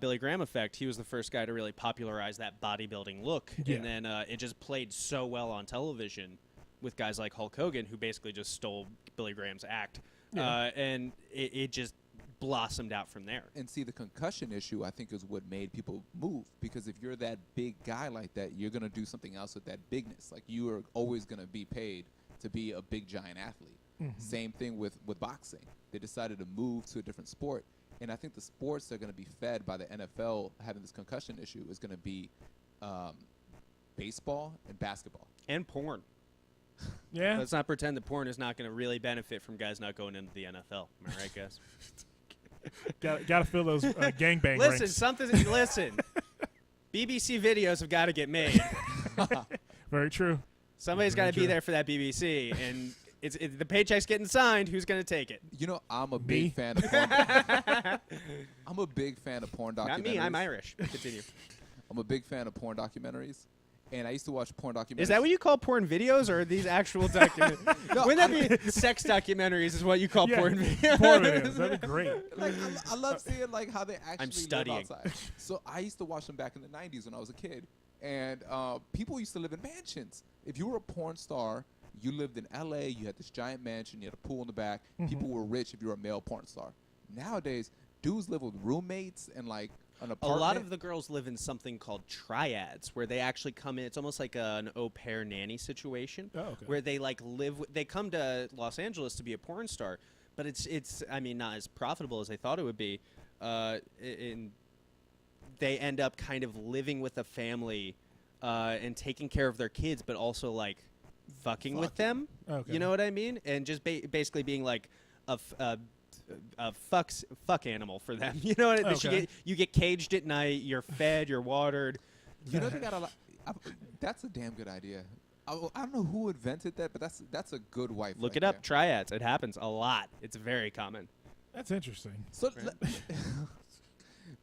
Speaker 4: Billy Graham effect. He was the first guy to really popularize that bodybuilding look.
Speaker 2: Yeah.
Speaker 4: And then it just played so well on television with guys like Hulk Hogan, who basically just stole Billy Graham's act.
Speaker 2: Yeah.
Speaker 4: And it just blossomed out from there.
Speaker 5: And see, the concussion issue, I think, is what made people move. Because if you're that big guy like that, you're going to do something else with that bigness. Like, you are always going to be paid to be a big, giant athlete. Same thing with boxing. They decided to move to a different sport. And I think the sports that are going to be fed by the NFL having this concussion issue is going to be baseball and basketball.
Speaker 4: And porn.
Speaker 2: Yeah.
Speaker 4: Let's not pretend that porn is not going to really benefit from guys not going into the NFL. Am I right, guys?
Speaker 2: Got to fill those gangbang
Speaker 4: Listen,
Speaker 2: ranks.
Speaker 4: BBC videos have got to get made.
Speaker 2: Very true.
Speaker 4: Somebody's got to be there for that BBC, and the paycheck's getting signed. Who's going to take it?
Speaker 5: You know, I'm a
Speaker 2: Me?
Speaker 5: big fan of porn. I'm a big fan of porn documentaries.
Speaker 4: Not me. I'm Irish. Continue.
Speaker 5: I'm a big fan of porn documentaries. And I used to watch porn documentaries.
Speaker 4: Is that what you call porn videos, or are these actual documentaries?
Speaker 5: No,
Speaker 4: Wouldn't that be sex documentaries? Is what you call
Speaker 2: Yeah,
Speaker 4: porn videos?
Speaker 2: porn videos. That'd be great.
Speaker 5: Like, I love seeing like how they actually
Speaker 4: studying.
Speaker 5: live outside. So I used to watch them back in the 90s when I was a kid. And people used to live in mansions. If you were a porn star, you lived in L.A., you had this giant mansion, you had a pool in the back. People were rich if you were a male porn star. Nowadays, dudes live with roommates and like an
Speaker 4: A
Speaker 5: apartment.
Speaker 4: lot of the girls live in something called triads, where they actually come in. It's almost like an au pair nanny situation,
Speaker 2: Oh, okay.
Speaker 4: where they like live. They come to Los Angeles to be a porn star, but it's I mean, not as profitable as they thought it would be. And they end up kind of living with a family and taking care of their kids, but also like fucking with them.
Speaker 2: Okay.
Speaker 4: You know what I mean? And just basically being like a fuck animal for them. You know what I mean?
Speaker 2: Okay.
Speaker 4: You get caged at night. You're fed. You're watered.
Speaker 5: You know, they got a lot. That's a damn good idea. I don't know who invented that, but that's a good wife.
Speaker 4: Look
Speaker 5: right
Speaker 4: it up.
Speaker 5: there.
Speaker 4: Triads. It happens a lot. It's very common.
Speaker 2: That's interesting.
Speaker 5: So,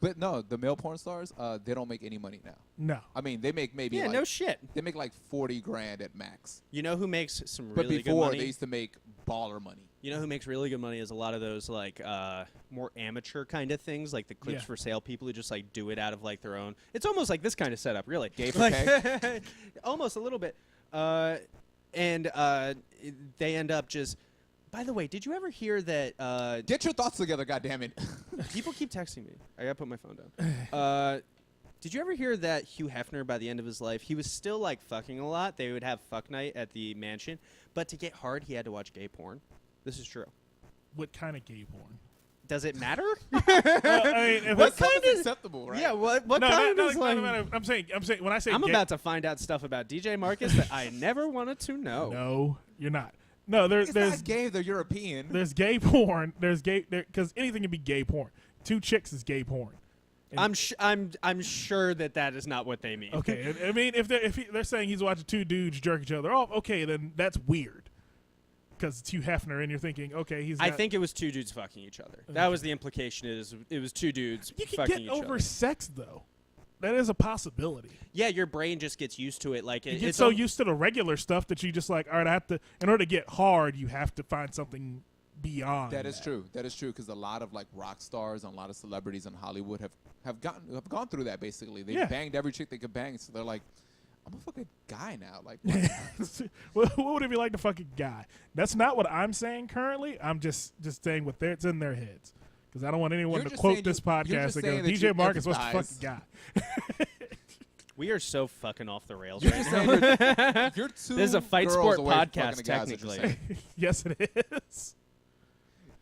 Speaker 5: but no, the male porn stars, they don't make any money now.
Speaker 2: No.
Speaker 5: I mean, they make maybe
Speaker 4: Yeah,
Speaker 5: like,
Speaker 4: no shit.
Speaker 5: they make like 40 grand at max.
Speaker 4: You know who makes some
Speaker 5: But
Speaker 4: really good
Speaker 5: before
Speaker 4: money?
Speaker 5: they used to make baller money.
Speaker 4: You know who makes really good money is a lot of those like more amateur kind of things, like the clips
Speaker 2: Yeah.
Speaker 4: for sale people who just like do it out of like their own. It's almost like this kind of setup, really.
Speaker 5: Gay for
Speaker 4: Like, almost a little bit. And they end up just. By the way, did you ever hear that?
Speaker 5: Get your thoughts together, goddammit.
Speaker 4: People keep texting me. I gotta put my phone down. Did you ever hear that Hugh Hefner, by the end of his life, he was still like fucking a lot. They would have fuck night at the mansion, but to get hard, he had to watch gay porn. This is true.
Speaker 2: What kind of gay porn?
Speaker 4: Does it matter?
Speaker 2: I mean, if
Speaker 4: What
Speaker 2: it's-
Speaker 4: kind
Speaker 5: That's
Speaker 4: of?
Speaker 5: acceptable, right?
Speaker 4: Yeah. What
Speaker 2: no,
Speaker 4: kind
Speaker 2: no,
Speaker 4: is
Speaker 2: no,
Speaker 4: like?
Speaker 2: no, no, no. I'm saying when I say
Speaker 4: I'm
Speaker 2: gay,
Speaker 4: about to find out stuff about DJ Marcus that I never wanted to know.
Speaker 2: No, you're not. No,
Speaker 5: It's
Speaker 2: there's
Speaker 5: not gay, they're European.
Speaker 2: there's gay porn. There's gay because anything can be gay porn. 2 chicks is gay porn.
Speaker 4: I'm sure that is not what they mean.
Speaker 2: Okay, I mean if they're saying he's watching 2 dudes jerk each other off, okay, then that's weird. Because it's Hugh Hefner, and you're thinking, okay, he's.
Speaker 4: I think it was 2 dudes fucking each other. That was the implication. It was 2 dudes
Speaker 2: you can
Speaker 4: fucking
Speaker 2: get
Speaker 4: each
Speaker 2: over
Speaker 4: other.
Speaker 2: sex though. That is a possibility.
Speaker 4: Yeah, your brain just gets used to it. Like
Speaker 2: You
Speaker 4: it's
Speaker 2: get so used to the regular stuff that you just like, all right, I have to. In order to get hard, you have to find something beyond.
Speaker 5: That is true. That is true because a lot of like rock stars and a lot of celebrities in Hollywood have gone through that basically. They
Speaker 2: Yeah.
Speaker 5: banged every chick they could bang, so they're like, I'm a fucking guy now. Like,
Speaker 2: what would it be like to fuck a guy? That's not what I'm saying currently. I'm just saying what it's in their heads. Because I don't want anyone
Speaker 5: You're
Speaker 2: to
Speaker 5: just
Speaker 2: quote
Speaker 5: saying
Speaker 2: this
Speaker 5: you're
Speaker 2: podcast
Speaker 5: just
Speaker 2: and go,
Speaker 5: saying that
Speaker 2: DJ
Speaker 5: you
Speaker 2: Marcus wants to fuck
Speaker 5: empathize.
Speaker 2: a guy.
Speaker 4: We are so fucking off the rails
Speaker 5: you're
Speaker 4: right
Speaker 5: just
Speaker 4: now.
Speaker 5: saying you're 2
Speaker 4: This is a fight
Speaker 5: girls
Speaker 4: sport
Speaker 5: away from
Speaker 4: podcast,
Speaker 5: fucking a guy, is what you're
Speaker 4: technically.
Speaker 5: saying.
Speaker 2: Yes, it is.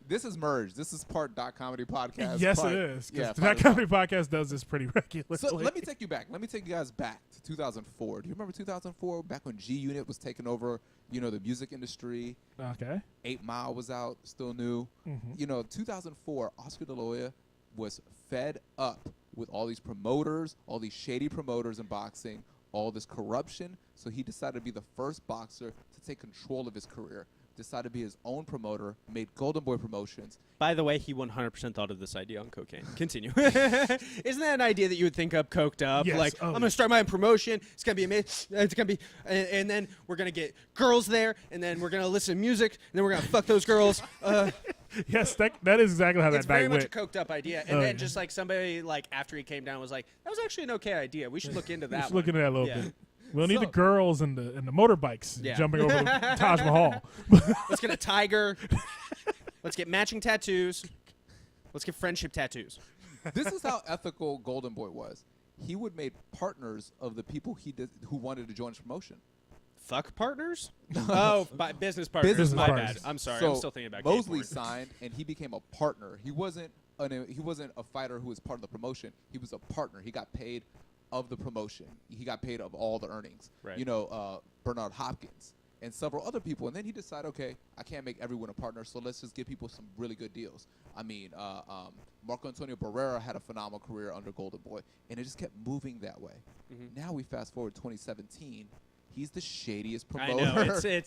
Speaker 5: This is merged. This is part .comedy podcast.
Speaker 2: Yes,
Speaker 5: part,
Speaker 2: it is.
Speaker 5: Yeah,
Speaker 2: Because that comedy podcast does this pretty regularly.
Speaker 5: So let me take you back. Let me take you guys back to 2004. Do you remember 2004? Back when G Unit was taking over, the music industry.
Speaker 2: Okay.
Speaker 5: 8 Mile was out, still new.
Speaker 2: Mhm.
Speaker 5: 2004, Oscar De La Hoya was fed up with all these promoters, all these shady promoters in boxing, all this corruption. So he decided to be the first boxer to take control of his career. Decided to be his own promoter, made Golden Boy Promotions.
Speaker 4: By the way, he 100% thought of this idea on cocaine. Continue. Isn't that an idea that you would think up, coked up?
Speaker 2: Yes.
Speaker 4: Like, I'm going to start my own promotion. It's going to be amazing. It's going to be, and then we're going to get girls there, and then we're going to listen to music, and then we're going to fuck those girls.
Speaker 2: Yes, that is exactly how
Speaker 4: It's
Speaker 2: that
Speaker 4: very
Speaker 2: night
Speaker 4: much a
Speaker 2: went.
Speaker 4: coked up idea. And then just like somebody like after he came down was like, that was actually an okay idea. We should look into that
Speaker 2: Just
Speaker 4: one.
Speaker 2: looking at that a little
Speaker 4: Yeah.
Speaker 2: bit. We'll need the girls and the motorbikes
Speaker 4: Yeah.
Speaker 2: jumping over the Taj Mahal.
Speaker 4: Let's get a tiger. Let's get matching tattoos. Let's get friendship tattoos.
Speaker 5: This is how ethical Golden Boy was. He would make partners of the people who wanted to join his promotion.
Speaker 4: Fuck partners? Business partners.
Speaker 5: Business
Speaker 4: My
Speaker 2: partners.
Speaker 4: bad. I'm sorry.
Speaker 5: So
Speaker 4: I'm still thinking about
Speaker 5: Mosley
Speaker 4: skateboard.
Speaker 5: signed, and he became a partner. He wasn't a fighter who was part of the promotion. He was a partner. He got paid of the promotion. He got paid of all the earnings.
Speaker 4: Right.
Speaker 5: You know, Bernard Hopkins and several other people. And then he decided, okay, I can't make everyone a partner, so let's just give people some really good deals. I mean, Marco Antonio Barrera had a phenomenal career under Golden Boy, and it just kept moving that way.
Speaker 4: Mm-hmm.
Speaker 5: Now we fast forward 2017. He's the shadiest
Speaker 4: I
Speaker 5: promoter.
Speaker 4: know.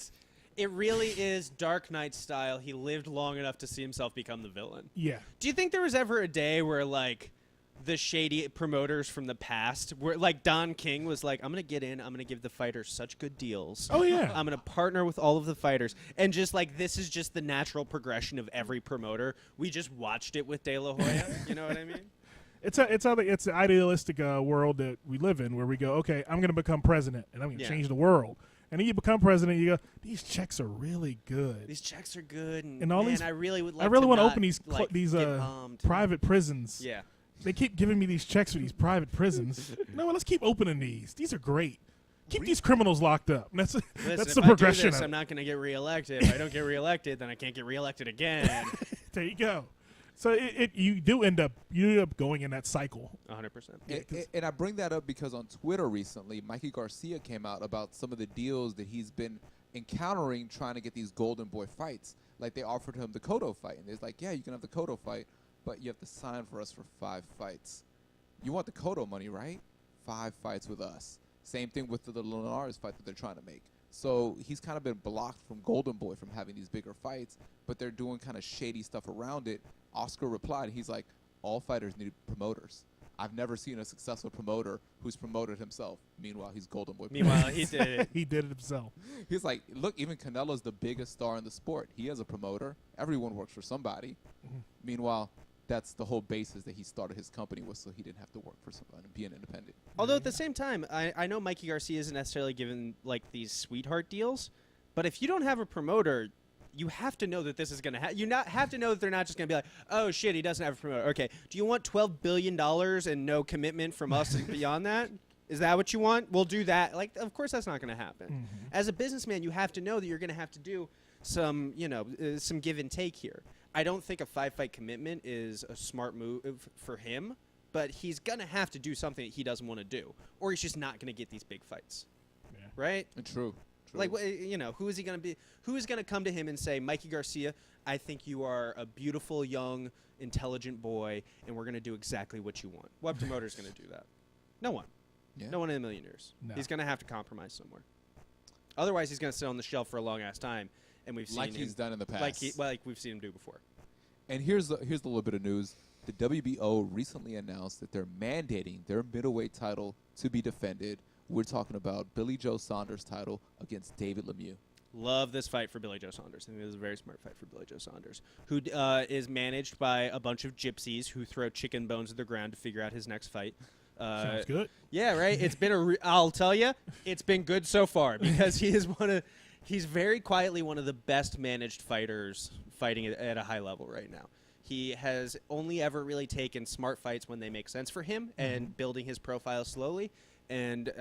Speaker 4: It really is Dark Knight style. He lived long enough to see himself become the villain.
Speaker 2: Yeah.
Speaker 4: Do you think there was ever a day where, like, the shady promoters from the past, where, like, Don King was like, I'm going to get in, I'm going to give the fighters such good deals.
Speaker 2: Oh, yeah.
Speaker 4: I'm going to partner with all of the fighters. And just, like, this is just the natural progression of every promoter. We just watched it with De La Hoya. You know what I mean?
Speaker 2: It's an idealistic world that we live in where we go, okay, I'm going to become president and I'm going to change the world. And then you become president, you go, these checks are really good.
Speaker 4: These checks are good.
Speaker 2: And all these,
Speaker 4: I really would like
Speaker 2: I really
Speaker 4: to
Speaker 2: want to
Speaker 4: not,
Speaker 2: open these
Speaker 4: like,
Speaker 2: these
Speaker 4: get bombed.
Speaker 2: private prisons.
Speaker 4: Yeah.
Speaker 2: They keep giving me these checks for these private prisons. No, let's keep opening these. These are great. Keep these criminals locked up. That's
Speaker 4: Listen,
Speaker 2: the
Speaker 4: if
Speaker 2: progression.
Speaker 4: I do this,
Speaker 2: of it.
Speaker 4: I'm not going to get reelected. If I don't get reelected, then I can't get reelected again.
Speaker 2: There you go. So you end up going in that cycle.
Speaker 4: 100%.
Speaker 5: And I bring that up because on Twitter recently, Mikey Garcia came out about some of the deals that he's been encountering trying to get these Golden Boy fights. Like they offered him the Cotto fight, and it's like, yeah, you can have the Cotto fight, but you have to sign for us for 5 fights. You want the Cotto money, right? 5 fights with us. Same thing with the Linares fight that they're trying to make. So he's kind of been blocked from Golden Boy from having these bigger fights, but they're doing kind of shady stuff around it. Oscar replied, he's like, all fighters need promoters. I've never seen a successful promoter who's promoted himself. Meanwhile, he's Golden Boy.
Speaker 4: Meanwhile, he did it.
Speaker 2: He did it himself.
Speaker 5: He's like, look, even Canelo's the biggest star in the sport. He has a promoter. Everyone works for somebody. Meanwhile, that's the whole basis that he started his company with, so he didn't have to work for someone and be an independent.
Speaker 4: Although at the same time, I know Mikey Garcia isn't necessarily given like these sweetheart deals, but if you don't have a promoter, you have to know that this is going to happen. You have to know that they're not just going to be like, oh, shit, he doesn't have a promoter. Okay, do you want $12 billion and no commitment from us beyond that? Is that what you want? We'll do that. Like, of course that's not going to happen. As a businessman, you have to know that you're going to have to do some, some give and take here. I don't think a 5-fight commitment is a smart move for him, but he's going to have to do something that he doesn't want to do, or he's just not going to get these big fights.
Speaker 2: Yeah.
Speaker 4: Right?
Speaker 5: True.
Speaker 4: Like, who is he going to be? Who is going to come to him and say, Mikey Garcia, I think you are a beautiful, young, intelligent boy, and we're going to do exactly what you want? What promoter is going to do that? No one.
Speaker 5: Yeah.
Speaker 4: No one in a million years.
Speaker 2: No.
Speaker 4: He's going to have to compromise somewhere. Otherwise, he's going to sit on the shelf for a long-ass time, and we've seen
Speaker 5: Like
Speaker 4: him,
Speaker 5: he's done in the past.
Speaker 4: like we've seen him do before.
Speaker 5: And here's the little bit of news. The WBO recently announced that they're mandating their middleweight title to be defended. We're talking about Billy Joe Saunders' title against David Lemieux.
Speaker 4: Love this fight for Billy Joe Saunders. I think this is a very smart fight for Billy Joe Saunders, who is managed by a bunch of gypsies who throw chicken bones at the ground to figure out his next fight.
Speaker 2: Sounds good.
Speaker 4: Yeah, right. It's been I'll tell you, it's been good so far because he's very quietly one of the best managed fighters fighting at a high level right now. He has only ever really taken smart fights when they make sense for him and building his profile slowly. And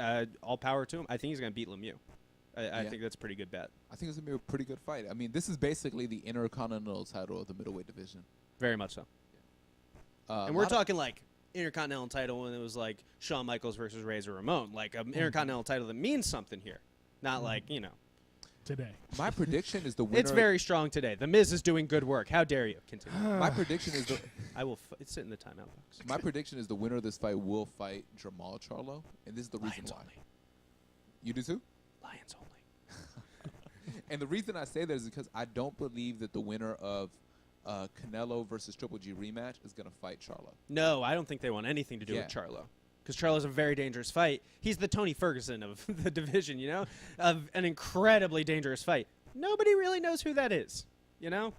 Speaker 4: all power to him. I think he's going to beat Lemieux. I think that's a pretty good bet.
Speaker 5: I think it's going to be a pretty good fight. I mean, this is basically the intercontinental title of the middleweight division.
Speaker 4: Very much so. And we're talking like intercontinental title when it was like Shawn Michaels versus Razor Ramon. Like an intercontinental title that means something here. Not like,
Speaker 2: today.
Speaker 5: My prediction is the winner.
Speaker 4: It's very strong today. The Miz is doing good work. How dare you? Continue.
Speaker 5: My prediction is the.
Speaker 4: I will. It's sit in the timeout box.
Speaker 5: My prediction is the winner of this fight will fight Jermell Charlo, and this is the reason
Speaker 4: Lions
Speaker 5: why.
Speaker 4: only.
Speaker 5: You do too?
Speaker 4: Lions only.
Speaker 5: And the reason I say that is because I don't believe that the winner of Canelo versus Triple G rematch is going to fight Charlo.
Speaker 4: No, I don't think they want anything to do with Charlo. Because Charlo's a very dangerous fight. He's the Tony Ferguson of the division, you know? Of an incredibly dangerous fight. Nobody really knows who that is, you know?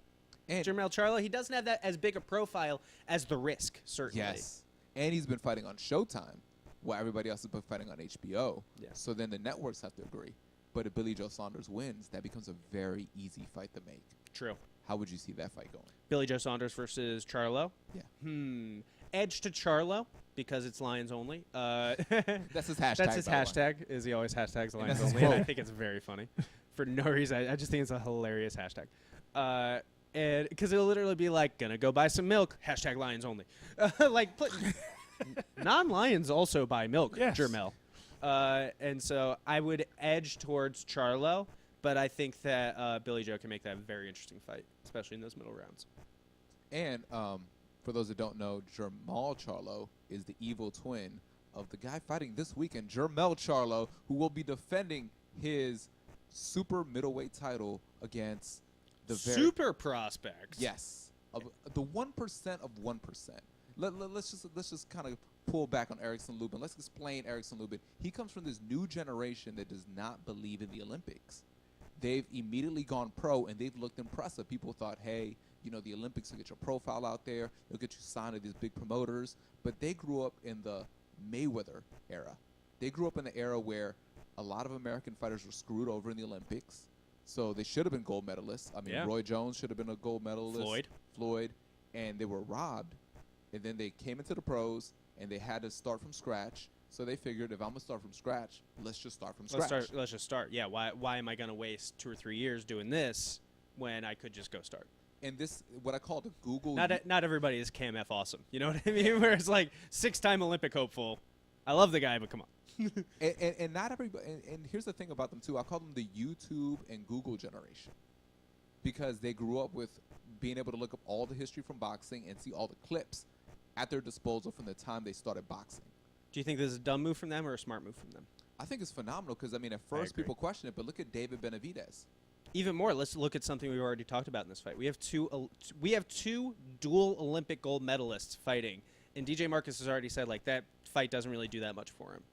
Speaker 5: And
Speaker 4: Jermell Charlo, he doesn't have that as big a profile as The Risk, certainly.
Speaker 5: yes. And he's been fighting on Showtime, while everybody else has been fighting on HBO.
Speaker 4: Yeah.
Speaker 5: So then the networks have to agree. But if Billy Joe Saunders wins, that becomes a very easy fight to make.
Speaker 4: True.
Speaker 5: How would you see that fight going?
Speaker 4: Billy Joe Saunders versus Charlo?
Speaker 5: Yeah.
Speaker 4: Edge to Charlo, because it's Lions only.
Speaker 5: That's his hashtag.
Speaker 4: That's his
Speaker 5: by the way.
Speaker 4: hashtag, is he always hashtags Lions
Speaker 5: that's his
Speaker 4: only. And I
Speaker 5: quote.
Speaker 4: think it's very funny. For no reason. I just think it's a hilarious hashtag. And because it'll literally be like, gonna go buy some milk, hashtag Lions only. Like, non-Lions also buy milk,
Speaker 2: Yes.
Speaker 4: Jermell. And so I would edge towards Charlo, but I think that Billy Joe can make that a very interesting fight, especially in those middle rounds.
Speaker 5: And for those that don't know, Jermell Charlo is the evil twin of the guy fighting this weekend, Jermell Charlo, who will be defending his super middleweight title against the
Speaker 4: Super prospects.
Speaker 5: Yes, of the 1% of 1%. Let's just kind of pull back on Erickson Lubin. Let's explain Erickson Lubin. He comes from this new generation that does not believe in the Olympics. They've immediately gone pro, and they've looked impressive. People thought, hey, you know, the Olympics will get your profile out there. It'll get you signed to these big promoters. But they grew up in the Mayweather era. They grew up in the era where a lot of American fighters were screwed over in the Olympics. So they should have been gold medalists. I mean,
Speaker 4: Yeah.
Speaker 5: Roy Jones should have been a gold medalist. Floyd. And they were robbed. And then they came into the pros, and they had to start from scratch. So they figured, if I'm going to start from scratch, let's just start from scratch.
Speaker 4: Let's just start. Yeah, why am I going to waste 2 or 3 years doing this when I could just go start?
Speaker 5: And this, what I call the Google.
Speaker 4: Not everybody is KMF awesome. You know what I mean? Where it's like 6-time Olympic hopeful. I love the guy, but come on.
Speaker 5: and not everybody. And here's the thing about them too. I call them the YouTube and Google generation, because they grew up with being able to look up all the history from boxing and see all the clips at their disposal from the time they started boxing.
Speaker 4: Do you think this is a dumb move from them or a smart move from them?
Speaker 5: I think it's phenomenal because, I mean, at first
Speaker 4: agree.
Speaker 5: people question it, but look at David Benavidez.
Speaker 4: Even more, let's look at something we've already talked about in this fight. We have two dual Olympic gold medalists fighting, and DJ Marcus has already said like that fight doesn't really do that much for him.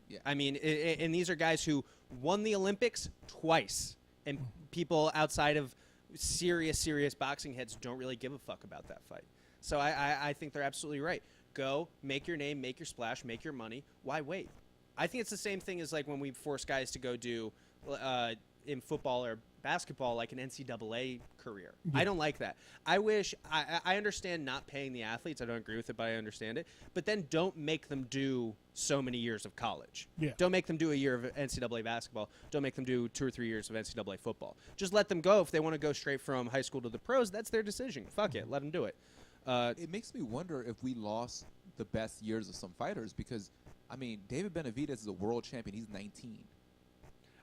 Speaker 5: Yeah.
Speaker 4: I mean, and these are guys who won the Olympics twice, and people outside of serious boxing heads don't really give a fuck about that fight. So I think they're absolutely right. Go, make your name, make your splash, make your money. Why wait? I think it's the same thing as like when we force guys to go do in football or basketball like an NCAA career. I don't like that. I understand not paying the athletes. I don't agree with it, but I understand it. But then don't make them do so many years of college.
Speaker 2: Yeah.
Speaker 4: Don't make them do a year of NCAA basketball. Don't make them do 2 or 3 years of NCAA football. Just let them go. If they want to go straight from high school to the pros, that's their decision. Fuck it. Let them do it.
Speaker 5: It makes me wonder if we lost the best years of some fighters because, I mean, David Benavidez is a world champion. He's 19.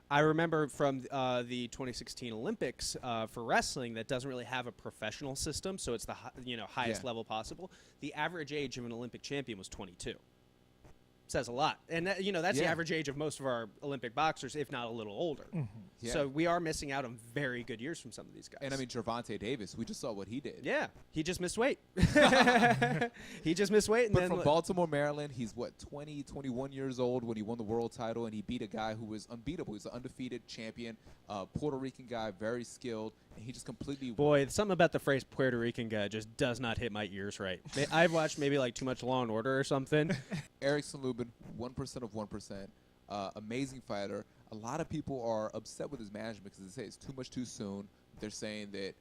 Speaker 4: I remember from the 2016 Olympics for wrestling that doesn't really have a professional system, so it's the highest level possible. The average age of an Olympic champion was 22. Says a lot, and that's the average age of most of our Olympic boxers, if not a little older.
Speaker 2: Mm-hmm.
Speaker 5: Yeah.
Speaker 4: So we are missing out on very good years from some of these guys.
Speaker 5: And I mean, Gervonta Davis, we just saw what he did.
Speaker 4: yeah, he just missed weight. He just missed weight, and
Speaker 5: But
Speaker 4: then
Speaker 5: from Baltimore, Maryland, he's 21 years old when he won the world title, and he beat a guy who was unbeatable. He's an undefeated champion, Puerto Rican guy, very skilled, and he just completely.
Speaker 4: Boy, something about the phrase Puerto Rican guy just does not hit my ears right. I've watched maybe like too much Law and Order or something.
Speaker 5: Erickson Lubin, 1% of 1%, amazing fighter. A lot of people are upset with his management because they say it's too much too soon. They're saying that,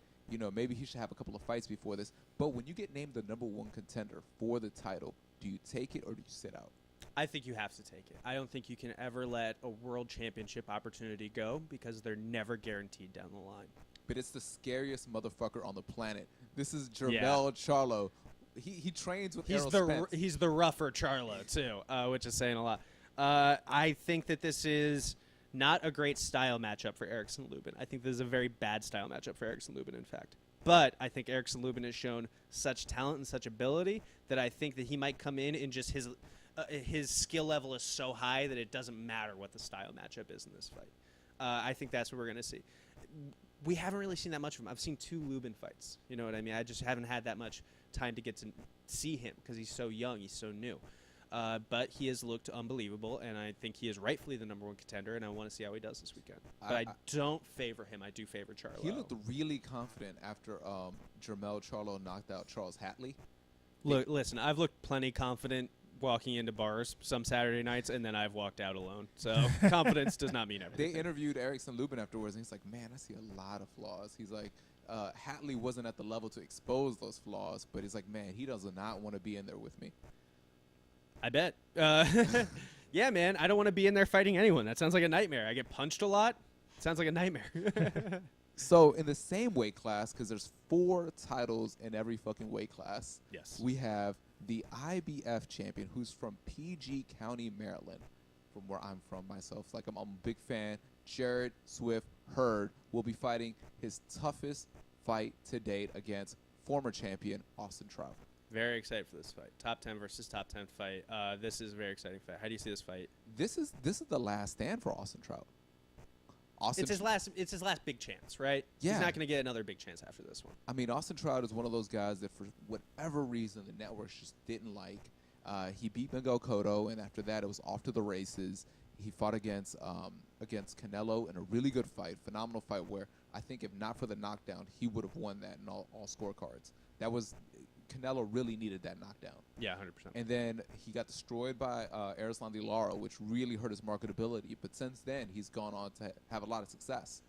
Speaker 5: maybe he should have a couple of fights before this. But when you get named the #1 contender for the title, do you take it or do you sit out?
Speaker 4: I think you have to take it. I don't think you can ever let a world championship opportunity go because they're never guaranteed down the line.
Speaker 5: But it's the scariest motherfucker on the planet. This is Jermell Charlo. He trains with Errol Spence.
Speaker 4: He's the rougher Charlo too, which is saying a lot. I think that this is Not a great style matchup for Erickson Lubin. I think this is a very bad style matchup for Erickson Lubin, in fact. But I think Erickson Lubin has shown such talent and such ability that I think that he might come in and just his skill level is so high that it doesn't matter what the style matchup is in this fight. I think that's what we're going to see. We haven't really seen that much of him. I've seen 2 Lubin fights. You know what I mean? I just haven't had that much time to get to see him because he's so young. He's so new. But he has looked unbelievable, and I think he is rightfully the #1 contender, and I want to see how he does this weekend. But I don't favor him. I do favor Charlo.
Speaker 5: He looked really confident after Jermell Charlo knocked out Charles Hatley.
Speaker 4: Look, listen, I've looked plenty confident walking into bars some Saturday nights, and then I've walked out alone. So confidence does not mean everything.
Speaker 5: They interviewed Erickson Lubin afterwards, and he's like, man, I see a lot of flaws. He's like, Hatley wasn't at the level to expose those flaws, but he's like, man, he does not want to be in there with me.
Speaker 4: I bet. Yeah, man, I don't want to be in there fighting anyone. That sounds like a nightmare. I get punched a lot. Sounds like a nightmare.
Speaker 5: So in the same weight class, because there's 4 titles in every fucking weight class,
Speaker 4: Yes.
Speaker 5: we have the IBF champion, who's from PG County, Maryland, from where I'm from myself. Like I'm a big fan. Jarrett Hurd will be fighting his toughest fight to date against former champion Austin Trout.
Speaker 4: Very excited for this fight. Top 10 versus top 10 fight. This is a very exciting fight. How do you see this fight?
Speaker 5: This is the last stand for Austin Trout.
Speaker 4: It's his last big chance, right?
Speaker 5: Yeah.
Speaker 4: He's not going to get another big chance after this one.
Speaker 5: I mean, Austin Trout is one of those guys that for whatever reason the networks just didn't like. He beat Miguel Cotto, and after that it was off to the races. He fought against Canelo in a really good fight, phenomenal fight where I think if not for the knockdown, he would have won that in all scorecards. Canelo really needed that knockdown.
Speaker 4: Yeah, 100%.
Speaker 5: And then he got destroyed by Erickson Lubin, which really hurt his marketability. But since then, he's gone on to have a lot of success.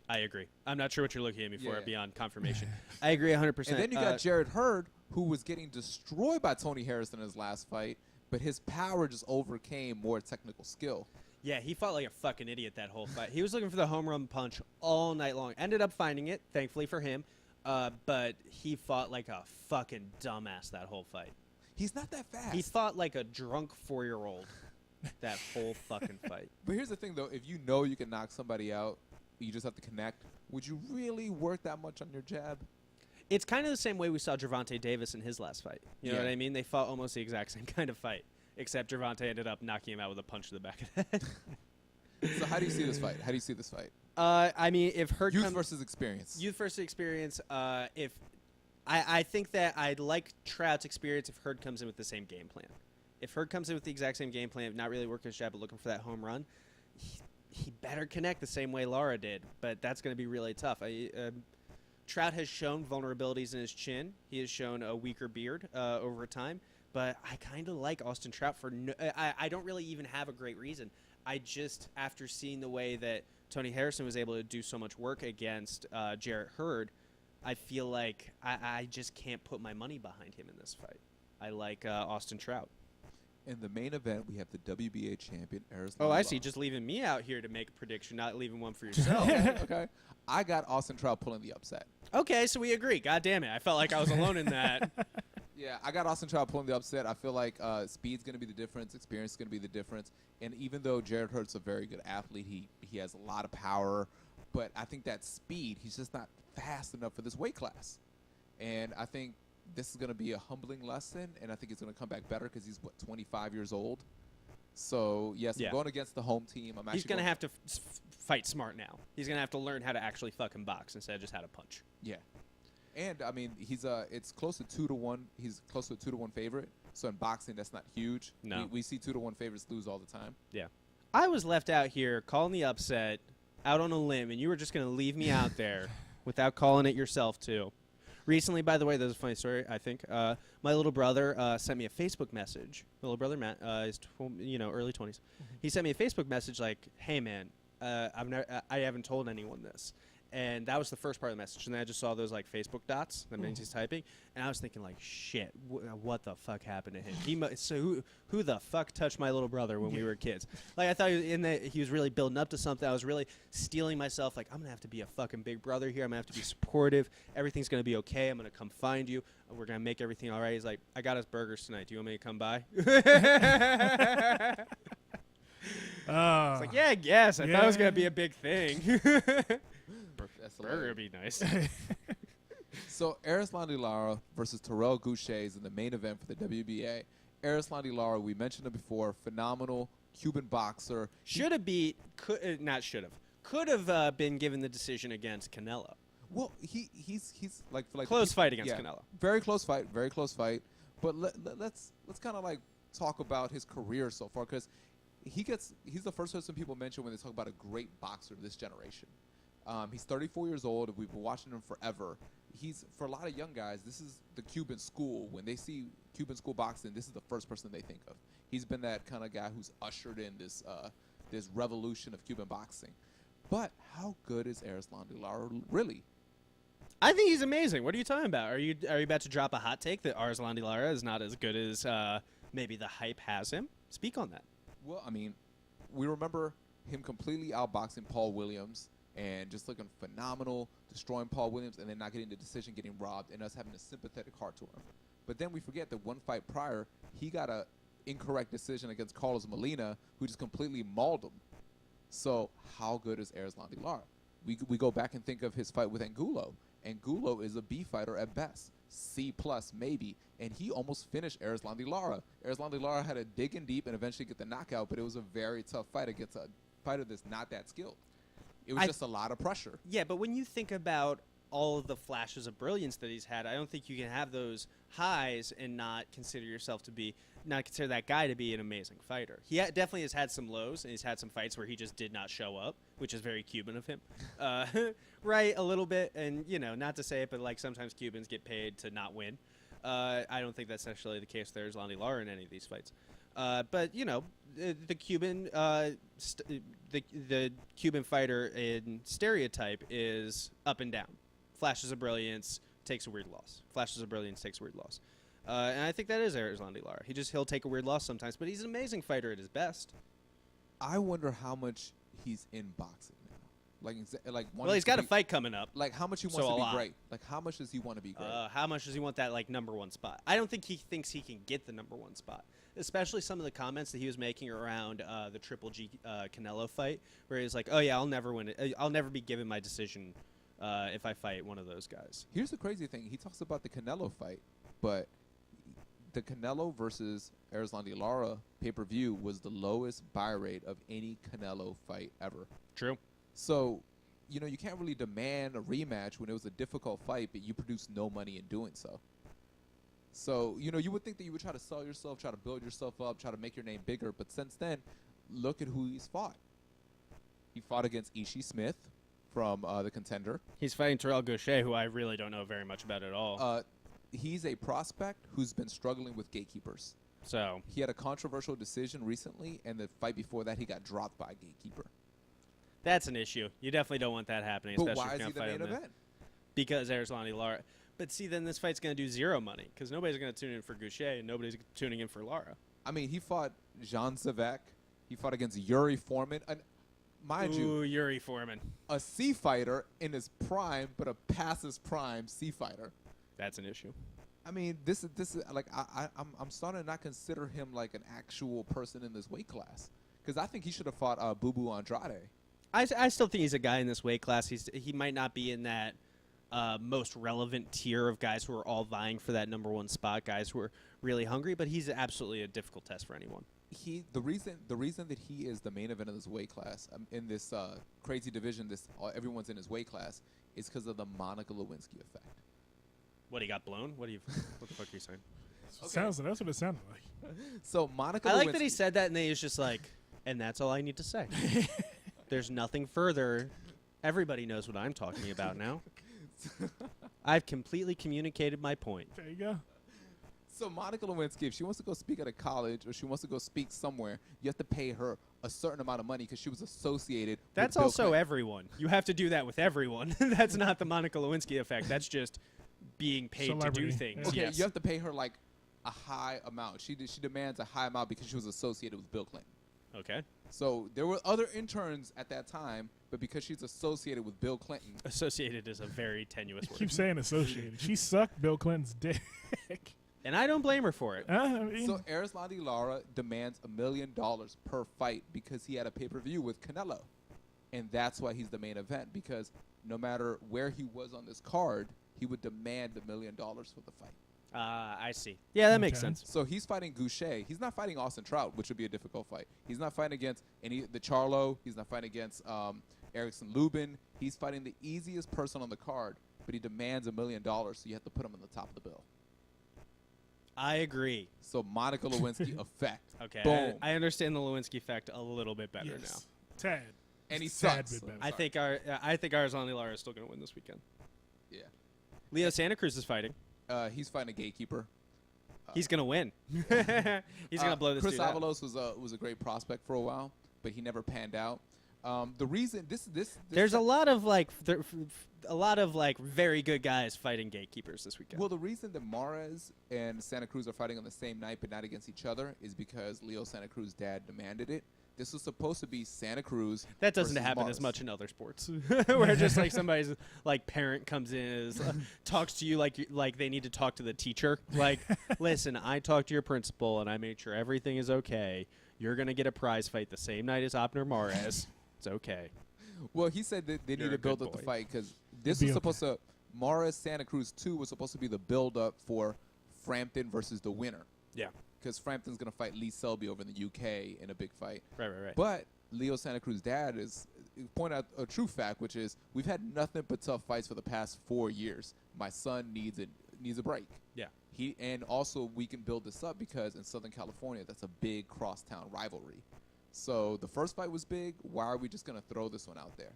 Speaker 4: I agree. I'm not sure what you're looking at me for
Speaker 5: Yeah.
Speaker 4: beyond confirmation. I agree 100%.
Speaker 5: And then you got Jarrett Hurd, who was getting destroyed by Tony Harrison in his last fight, but his power just overcame more technical skill.
Speaker 4: Yeah, he fought like a fucking idiot that whole fight. He was looking for the home run punch all night long. Ended up finding it, thankfully for him. But he fought like a fucking dumbass that whole fight.
Speaker 5: He's not that fast.
Speaker 4: He fought like a drunk 4-year-old that whole fucking fight.
Speaker 5: But here's the thing, though. If you know you can knock somebody out, you just have to connect. Would you really work that much on your jab?
Speaker 4: It's kind of the same way we saw Gervonta Davis in his last fight. You know
Speaker 5: Yeah.
Speaker 4: what I mean? They fought almost the exact same kind of fight, except Gervonta ended up knocking him out with a punch to the back of the head.
Speaker 5: So how do you see this fight? How do you see this fight?
Speaker 4: I mean, if Hurd
Speaker 5: Youth versus experience.
Speaker 4: Youth versus experience. If I think that I'd like Trout's experience if Hurd comes in with the same game plan. If Hurd comes in with the exact same game plan, not really working his jab but looking for that home run, he better connect the same way Lara did. But that's going to be really tough. Trout has shown vulnerabilities in his chin. He has shown a weaker beard over time. But I kind of like Austin Trout for I don't really even have a great reason. I just, after seeing the way that Tony Harrison was able to do so much work against Jarrett Hurd, I feel like I just can't put my money behind him in this fight. I like Austin Trout.
Speaker 5: In the main event, we have the WBA champion, Erickson
Speaker 4: Oh, I
Speaker 5: Lubin.
Speaker 4: see. Just leaving me out here to make a prediction, not leaving one for yourself.
Speaker 5: Okay. I got Austin Trout pulling the upset.
Speaker 4: Okay, so we agree. God damn it. I felt like I was alone in that.
Speaker 5: Yeah, I got Austin Trout pulling the upset. I feel like speed's going to be the difference. Experience is going to be the difference. And even though Jarrett Hurd's a very good athlete, he has a lot of power. But I think that speed, he's just not fast enough for this weight class. And I think this is going to be a humbling lesson. And I think he's going to come back better because he's, 25 years old? So, yes,
Speaker 4: Yeah.
Speaker 5: I'm going against the home team.
Speaker 4: He's going to have to fight smart now. He's going to have to learn how to actually fucking box instead of just how to punch.
Speaker 5: Yeah. And, I mean, it's close to 2-1. He's close to a 2-1 favorite. So, in boxing, that's not huge.
Speaker 4: No.
Speaker 5: We see 2-1 favorites lose all the time.
Speaker 4: Yeah. I was left out here calling the upset out on a limb, and you were just going to leave me out there without calling it yourself, too. Recently, by the way, there's a funny story, I think. My little brother sent me a Facebook message. My little brother, Matt, is early 20s. Mm-hmm. He sent me a Facebook message like, hey, man, I haven't told anyone this. And that was the first part of the message. And then I just saw those, like, Facebook dots. That means he's typing. And I was thinking, like, shit, what the fuck happened to him? So who the fuck touched my little brother when we were kids? Like, I thought he was really building up to something. I was really steeling myself. Like, I'm going to have to be a fucking big brother here. I'm going to have to be supportive. Everything's going to be okay. I'm going to come find you. We're going to make everything all right. He's like, I got us burgers tonight. Do you want me to come by? It's like, yeah, I guess. I thought it was going to be a big thing.
Speaker 5: That's
Speaker 4: Burger would be nice.
Speaker 5: So Erickson Lara versus Terrell Goucher in the main event for the WBA. Erickson Lara, we mentioned it before, phenomenal Cuban boxer.
Speaker 4: Could have been given the decision against Canelo.
Speaker 5: Well, he's like
Speaker 4: Close fight against Canelo.
Speaker 5: Very close fight. But let's kind of like talk about his career so far, because he's the first person people mention when they talk about a great boxer of this generation. He's 34 years old. We've been watching him forever. For a lot of young guys, this is the Cuban school. When they see Cuban school boxing, this is the first person they think of. He's been that kind of guy who's ushered in this revolution of Cuban boxing. But how good is Erickson Lara really?
Speaker 4: I think he's amazing. What are you talking about? Are you about to drop a hot take that Erickson Lara is not as good as maybe the hype has him? Speak on that.
Speaker 5: Well, I mean, we remember him completely outboxing Paul Williams and just looking phenomenal, destroying Paul Williams, and then not getting the decision, getting robbed, and us having a sympathetic heart to him. But then we forget that one fight prior, he got a incorrect decision against Carlos Molina, who just completely mauled him. So how good is Erickson Lara? We go back and think of his fight with Angulo. Angulo is a B fighter at best, C+ maybe, and he almost finished Erickson Lara. Erickson Lara had to dig in deep and eventually get the knockout, but it was a very tough fight against a fighter that's not that skilled. It was just a lot of pressure.
Speaker 4: Yeah, but when you think about all of the flashes of brilliance that he's had, I don't think you can have those highs and not consider that guy to be an amazing fighter. He definitely has had some lows, and he's had some fights where he just did not show up, which is very Cuban of him. Right, a little bit, and, not to say it, but, like, sometimes Cubans get paid to not win. I don't think that's necessarily the case with Erickson Lara in any of these fights. But, the Cuban the Cuban fighter in stereotype is up and down. Flashes of brilliance, takes a weird loss. Flashes of brilliance, takes a weird loss. And I think that is Erickson Lara. He'll take a weird loss sometimes, but he's an amazing fighter at his best.
Speaker 5: I wonder how much he's in boxing now.
Speaker 4: Well, he's got a fight coming up.
Speaker 5: Like, how much he wants to be great? Like, how much does he want to be great?
Speaker 4: How much does he want that, number one spot? I don't think he thinks he can get the number one spot, especially some of the comments that he was making around the Triple G Canelo fight, where he's like, oh, yeah, I'll never win it. I'll never be given my decision if I fight one of those guys.
Speaker 5: Here's the crazy thing. He talks about the Canelo fight, but the Canelo versus Erickson Lara pay-per-view was the lowest buy rate of any Canelo fight ever.
Speaker 4: True.
Speaker 5: So, you can't really demand a rematch when it was a difficult fight, but you produce no money in doing so. So, you would think that you would try to sell yourself, try to build yourself up, try to make your name bigger. But since then, look at who he's fought. He fought against Ishii Smith from the Contender.
Speaker 4: He's fighting Terrell Goucher, who I really don't know very much about at all.
Speaker 5: He's a prospect who's been struggling with gatekeepers.
Speaker 4: So
Speaker 5: he had a controversial decision recently, and the fight before that, he got dropped by a gatekeeper.
Speaker 4: That's an issue. You definitely don't want that happening.
Speaker 5: But
Speaker 4: especially
Speaker 5: why
Speaker 4: if
Speaker 5: is
Speaker 4: you're
Speaker 5: he the
Speaker 4: gonna
Speaker 5: main
Speaker 4: fight him
Speaker 5: event?
Speaker 4: Because Erickson Lara. But see, then this fight's going to do zero money because nobody's going to tune in for Goucher and nobody's tuning in for Lara.
Speaker 5: I mean, he fought Jean Savek. He fought against Yuri Foreman. And mind you,
Speaker 4: Yuri Foreman.
Speaker 5: A C fighter in his prime, but a past his prime C fighter.
Speaker 4: That's an issue.
Speaker 5: I mean, this is like I'm starting to not consider him like an actual person in this weight class, because I think he should have fought Bubu Andrade.
Speaker 4: I still think he's a guy in this weight class. He might not be in that most relevant tier of guys who are all vying for that number one spot, guys who are really hungry, but he's absolutely a difficult test for anyone.
Speaker 5: The reason that he is the main event of this weight class in this crazy division, everyone's in his weight class, is because of the Monica Lewinsky effect.
Speaker 4: What, he got blown? What the fuck are you saying?
Speaker 2: Okay. That's what it sounded like.
Speaker 5: So Monica
Speaker 4: I
Speaker 5: Lewinsky,
Speaker 4: like that he said that, and then he was just like, and that's all I need to say. There's nothing further. Everybody knows what I'm talking about now. I've completely communicated my point.
Speaker 2: There you go.
Speaker 5: So Monica Lewinsky, if she wants to go speak at a college or she wants to go speak somewhere, you have to pay her a certain amount of money because she was associated
Speaker 4: That's
Speaker 5: with Bill
Speaker 4: also
Speaker 5: Clinton.
Speaker 4: Everyone. You have to do that with everyone. That's not the Monica Lewinsky effect. That's just being paid
Speaker 2: Celebrity.
Speaker 4: to do things.
Speaker 5: Okay,
Speaker 4: Yes.
Speaker 5: you have to pay her like a high amount. She demands a high amount because she was associated with Bill Clinton.
Speaker 4: Okay.
Speaker 5: So there were other interns at that time, but because she's associated with Bill Clinton,
Speaker 4: Associated is a very tenuous word.
Speaker 2: Keep saying associated. She sucked Bill Clinton's dick.
Speaker 4: And I don't blame her for it.
Speaker 2: I mean,
Speaker 5: So Erislandy Lara demands $1 million per fight because he had a pay-per-view with Canelo. And that's why he's the main event, because no matter where he was on this card, he would demand $1 million for the fight.
Speaker 4: I see. Yeah, that makes
Speaker 2: Okay.
Speaker 4: sense.
Speaker 5: So he's fighting Goucher. He's not fighting Austin Trout, which would be a difficult fight. He's not fighting against the Charlo. He's not fighting against Erickson Lubin. He's fighting the easiest person on the card, but he demands $1 million, so you have to put him on the top of the bill.
Speaker 4: I agree.
Speaker 5: So Monica Lewinsky effect.
Speaker 4: Okay.
Speaker 5: Boom.
Speaker 4: I understand the Lewinsky effect a little bit better now.
Speaker 2: yes. Tad.
Speaker 5: And he
Speaker 2: Sad
Speaker 5: sucks.
Speaker 2: bit better.
Speaker 4: I think Erislandy Lara is still going to win this weekend.
Speaker 5: Yeah.
Speaker 4: Leo Santa Cruz is fighting.
Speaker 5: He's fighting a gatekeeper.
Speaker 4: He's going to win. He's going to blow this
Speaker 5: Chris
Speaker 4: dude out.
Speaker 5: Avalos was a great prospect for a while, but he never panned out. The reason this
Speaker 4: There's a lot of very good guys fighting gatekeepers this weekend.
Speaker 5: Well, the reason that Mares and Santa Cruz are fighting on the same night but not against each other is because Leo Santa Cruz's dad demanded it. This was supposed to be Santa Cruz.
Speaker 4: That doesn't
Speaker 5: versus
Speaker 4: happen
Speaker 5: Mares.
Speaker 4: as much in other sports, where just like somebody's like parent comes in, talks to you like they need to talk to the teacher. Like, listen, I talked to your principal and I made sure everything is okay. You're gonna get a prize fight the same night as Abner Mares. It's okay.
Speaker 5: Well, he said that they
Speaker 4: You're
Speaker 5: need
Speaker 4: a
Speaker 5: to build
Speaker 4: good
Speaker 5: up the
Speaker 4: boy.
Speaker 5: fight because this
Speaker 2: Be
Speaker 5: was
Speaker 2: okay.
Speaker 5: supposed to Mares Santa Cruz 2 was supposed to be the build up for Frampton versus the winner,
Speaker 4: Yeah.
Speaker 5: because Frampton's gonna fight Lee Selby over in the UK in a big fight.
Speaker 4: Right.
Speaker 5: But Leo Santa Cruz's dad point out a true fact, which is we've had nothing but tough fights for the past 4 years. My son needs a break.
Speaker 4: Yeah.
Speaker 5: And also we can build this up because in Southern California that's a big crosstown rivalry. So the first fight was big. Why are we just gonna throw this one out there?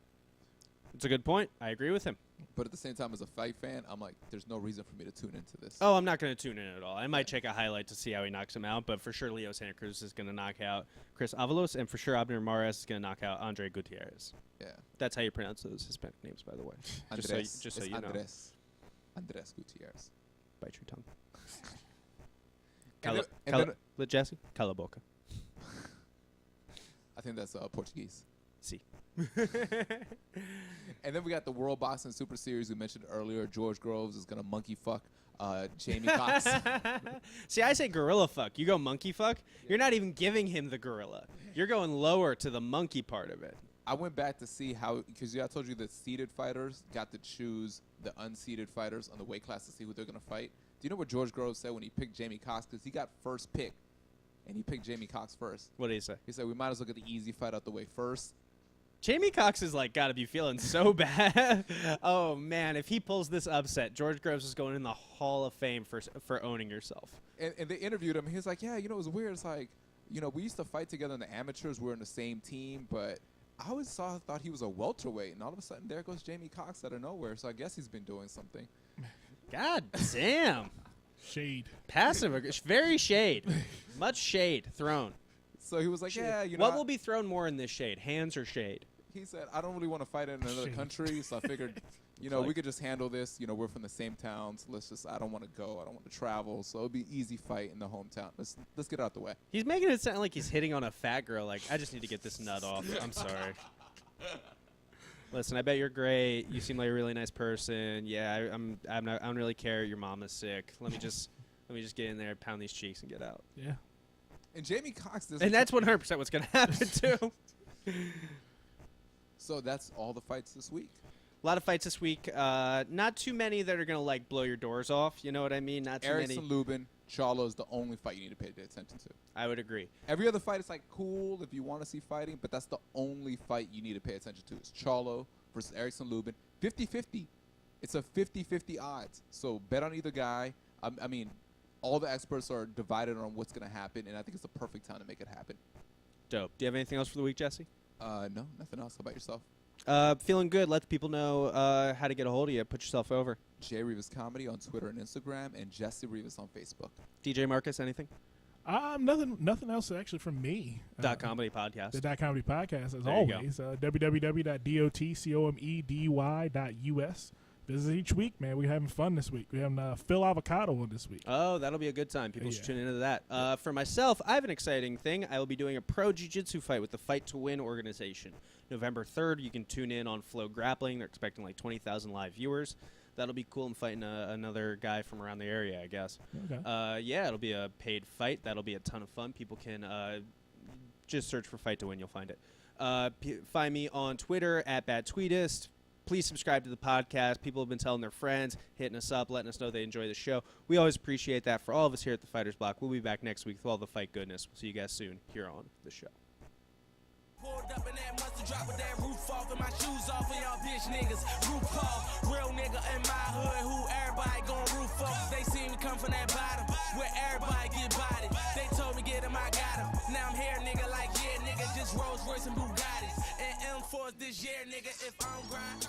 Speaker 4: It's a good point. I agree with him.
Speaker 5: But at the same time, as a fight fan, I'm like, there's no reason for me to tune into this.
Speaker 4: Oh, I'm not going to tune in at all. I might check a highlight to see how he knocks him out, but for sure Leo Santa Cruz is going to knock out Chris Avalos, and for sure Abner Mares is going to knock out Andre Gutierrez.
Speaker 5: Yeah.
Speaker 4: That's how you pronounce those Hispanic names, by the way.
Speaker 5: Andres.
Speaker 4: Just so
Speaker 5: It's
Speaker 4: you know.
Speaker 5: Andres Gutierrez.
Speaker 4: Bite your tongue.
Speaker 5: And then-
Speaker 4: Let Jesse? Cala boca.
Speaker 5: I think that's Portuguese.
Speaker 4: See.
Speaker 5: And then we got the World Boxing Super Series we mentioned earlier. George Groves is going to monkey fuck Jamie Cox.
Speaker 4: See, I say gorilla fuck. You go monkey fuck. You're not even giving him the gorilla. You're going lower to the monkey part of it.
Speaker 5: I went back to see how, because I told you the seeded fighters got to choose the unseeded fighters on the weight class to see who they're going to fight. Do you know what George Groves said when he picked Jamie Cox? Because he got first pick, and he picked Jamie Cox first.
Speaker 4: What do you say?
Speaker 5: He said, we might as well get the easy fight out the way first.
Speaker 4: Jamie Cox is like got to be feeling so bad. Oh man, if he pulls this upset, George Groves is going in the Hall of Fame for owning yourself.
Speaker 5: And they interviewed him. He was like, yeah, it was weird. It's like, we used to fight together in the amateurs. We're in the same team, but I always thought he was a welterweight. And all of a sudden, there goes Jamie Cox out of nowhere. So I guess he's been doing something.
Speaker 4: God damn.
Speaker 2: Shade.
Speaker 4: Passive, very shade. Much shade thrown.
Speaker 5: So he was like, yeah,
Speaker 4: What will be thrown more in this shade, hands or shade?
Speaker 5: He said, I don't really want to fight in another
Speaker 2: Shit.
Speaker 5: country, so I figured, we could just handle this. We're from the same town, so I don't want to go. I don't want to travel, so it'll be an easy fight in the hometown. Let's get it out the way.
Speaker 4: He's making it sound like he's hitting on a fat girl. Like, I just need to get this nut off. I'm sorry. Listen, I bet you're great. You seem like a really nice person. Yeah, I don't really care. Your mom is sick. Let me just get in there, pound these cheeks, and get out.
Speaker 2: Yeah.
Speaker 5: And Jamie Cox does.
Speaker 4: And that's 100% what's gonna happen too.
Speaker 5: So that's all the fights this week.
Speaker 4: A lot of fights this week. Not too many that are gonna like blow your doors off. You know what I mean? Not too
Speaker 5: Erickson
Speaker 4: many.
Speaker 5: Lubin, Charlo is the only fight you need to pay attention to.
Speaker 4: I would agree.
Speaker 5: Every other fight is like cool if you want to see fighting, but that's the only fight you need to pay attention to. It's Charlo versus Erickson Lubin. 50-50. It's a 50-50 odds. So bet on either guy. I mean, all the experts are divided on what's going to happen, and I think it's the perfect time to make it happen.
Speaker 4: Dope. Do you have anything else for the week, Jesse?
Speaker 5: No, nothing else. How about yourself?
Speaker 4: Feeling good. Let the people know how to get a hold of you. Put yourself over.
Speaker 5: Jay Rivas Comedy on Twitter and Instagram, and Jesse Rivas on Facebook.
Speaker 4: DJ Marcus, anything?
Speaker 2: Nothing else actually from me.
Speaker 4: dotComedy podcast.
Speaker 2: The dotComedy podcast, as
Speaker 4: There you go.
Speaker 2: always. www.dotcomedy.us. Visit each week, man. We're having fun this week. We're having Phil Avocado on this week.
Speaker 4: Oh, that'll be a good time. People should
Speaker 2: Yeah.
Speaker 4: tune into that. For myself, I have an exciting thing. I will be doing a pro jiu-jitsu fight with the Fight to Win organization. November 3rd, you can tune in on Flow Grappling. They're expecting like 20,000 live viewers. That'll be cool. I'm fighting another guy from around the area, I guess.
Speaker 2: Okay.
Speaker 4: Yeah, it'll be a paid fight. That'll be a ton of fun. People can just search for Fight to Win. You'll find it. Find me on Twitter at BadTweetist. Please subscribe to the podcast. People have been telling their friends, hitting us up, letting us know they enjoy the show. We always appreciate that. For all of us here at the Fighters Block, we'll be back next week with all the fight goodness. We'll see you guys soon here on the show.
Speaker 3: Pulled up in that mustard drop with that roof off and my shoes off and y'all bitch niggas. Roof off, real nigga in my hood who everybody gon' roof off. They see me come from that bottom where everybody get bodied. They told me get him, I got him. Now I'm here, nigga, like yeah, nigga, just Rolls Royce and Bugattis. And M4s this year, nigga, if I'm grind,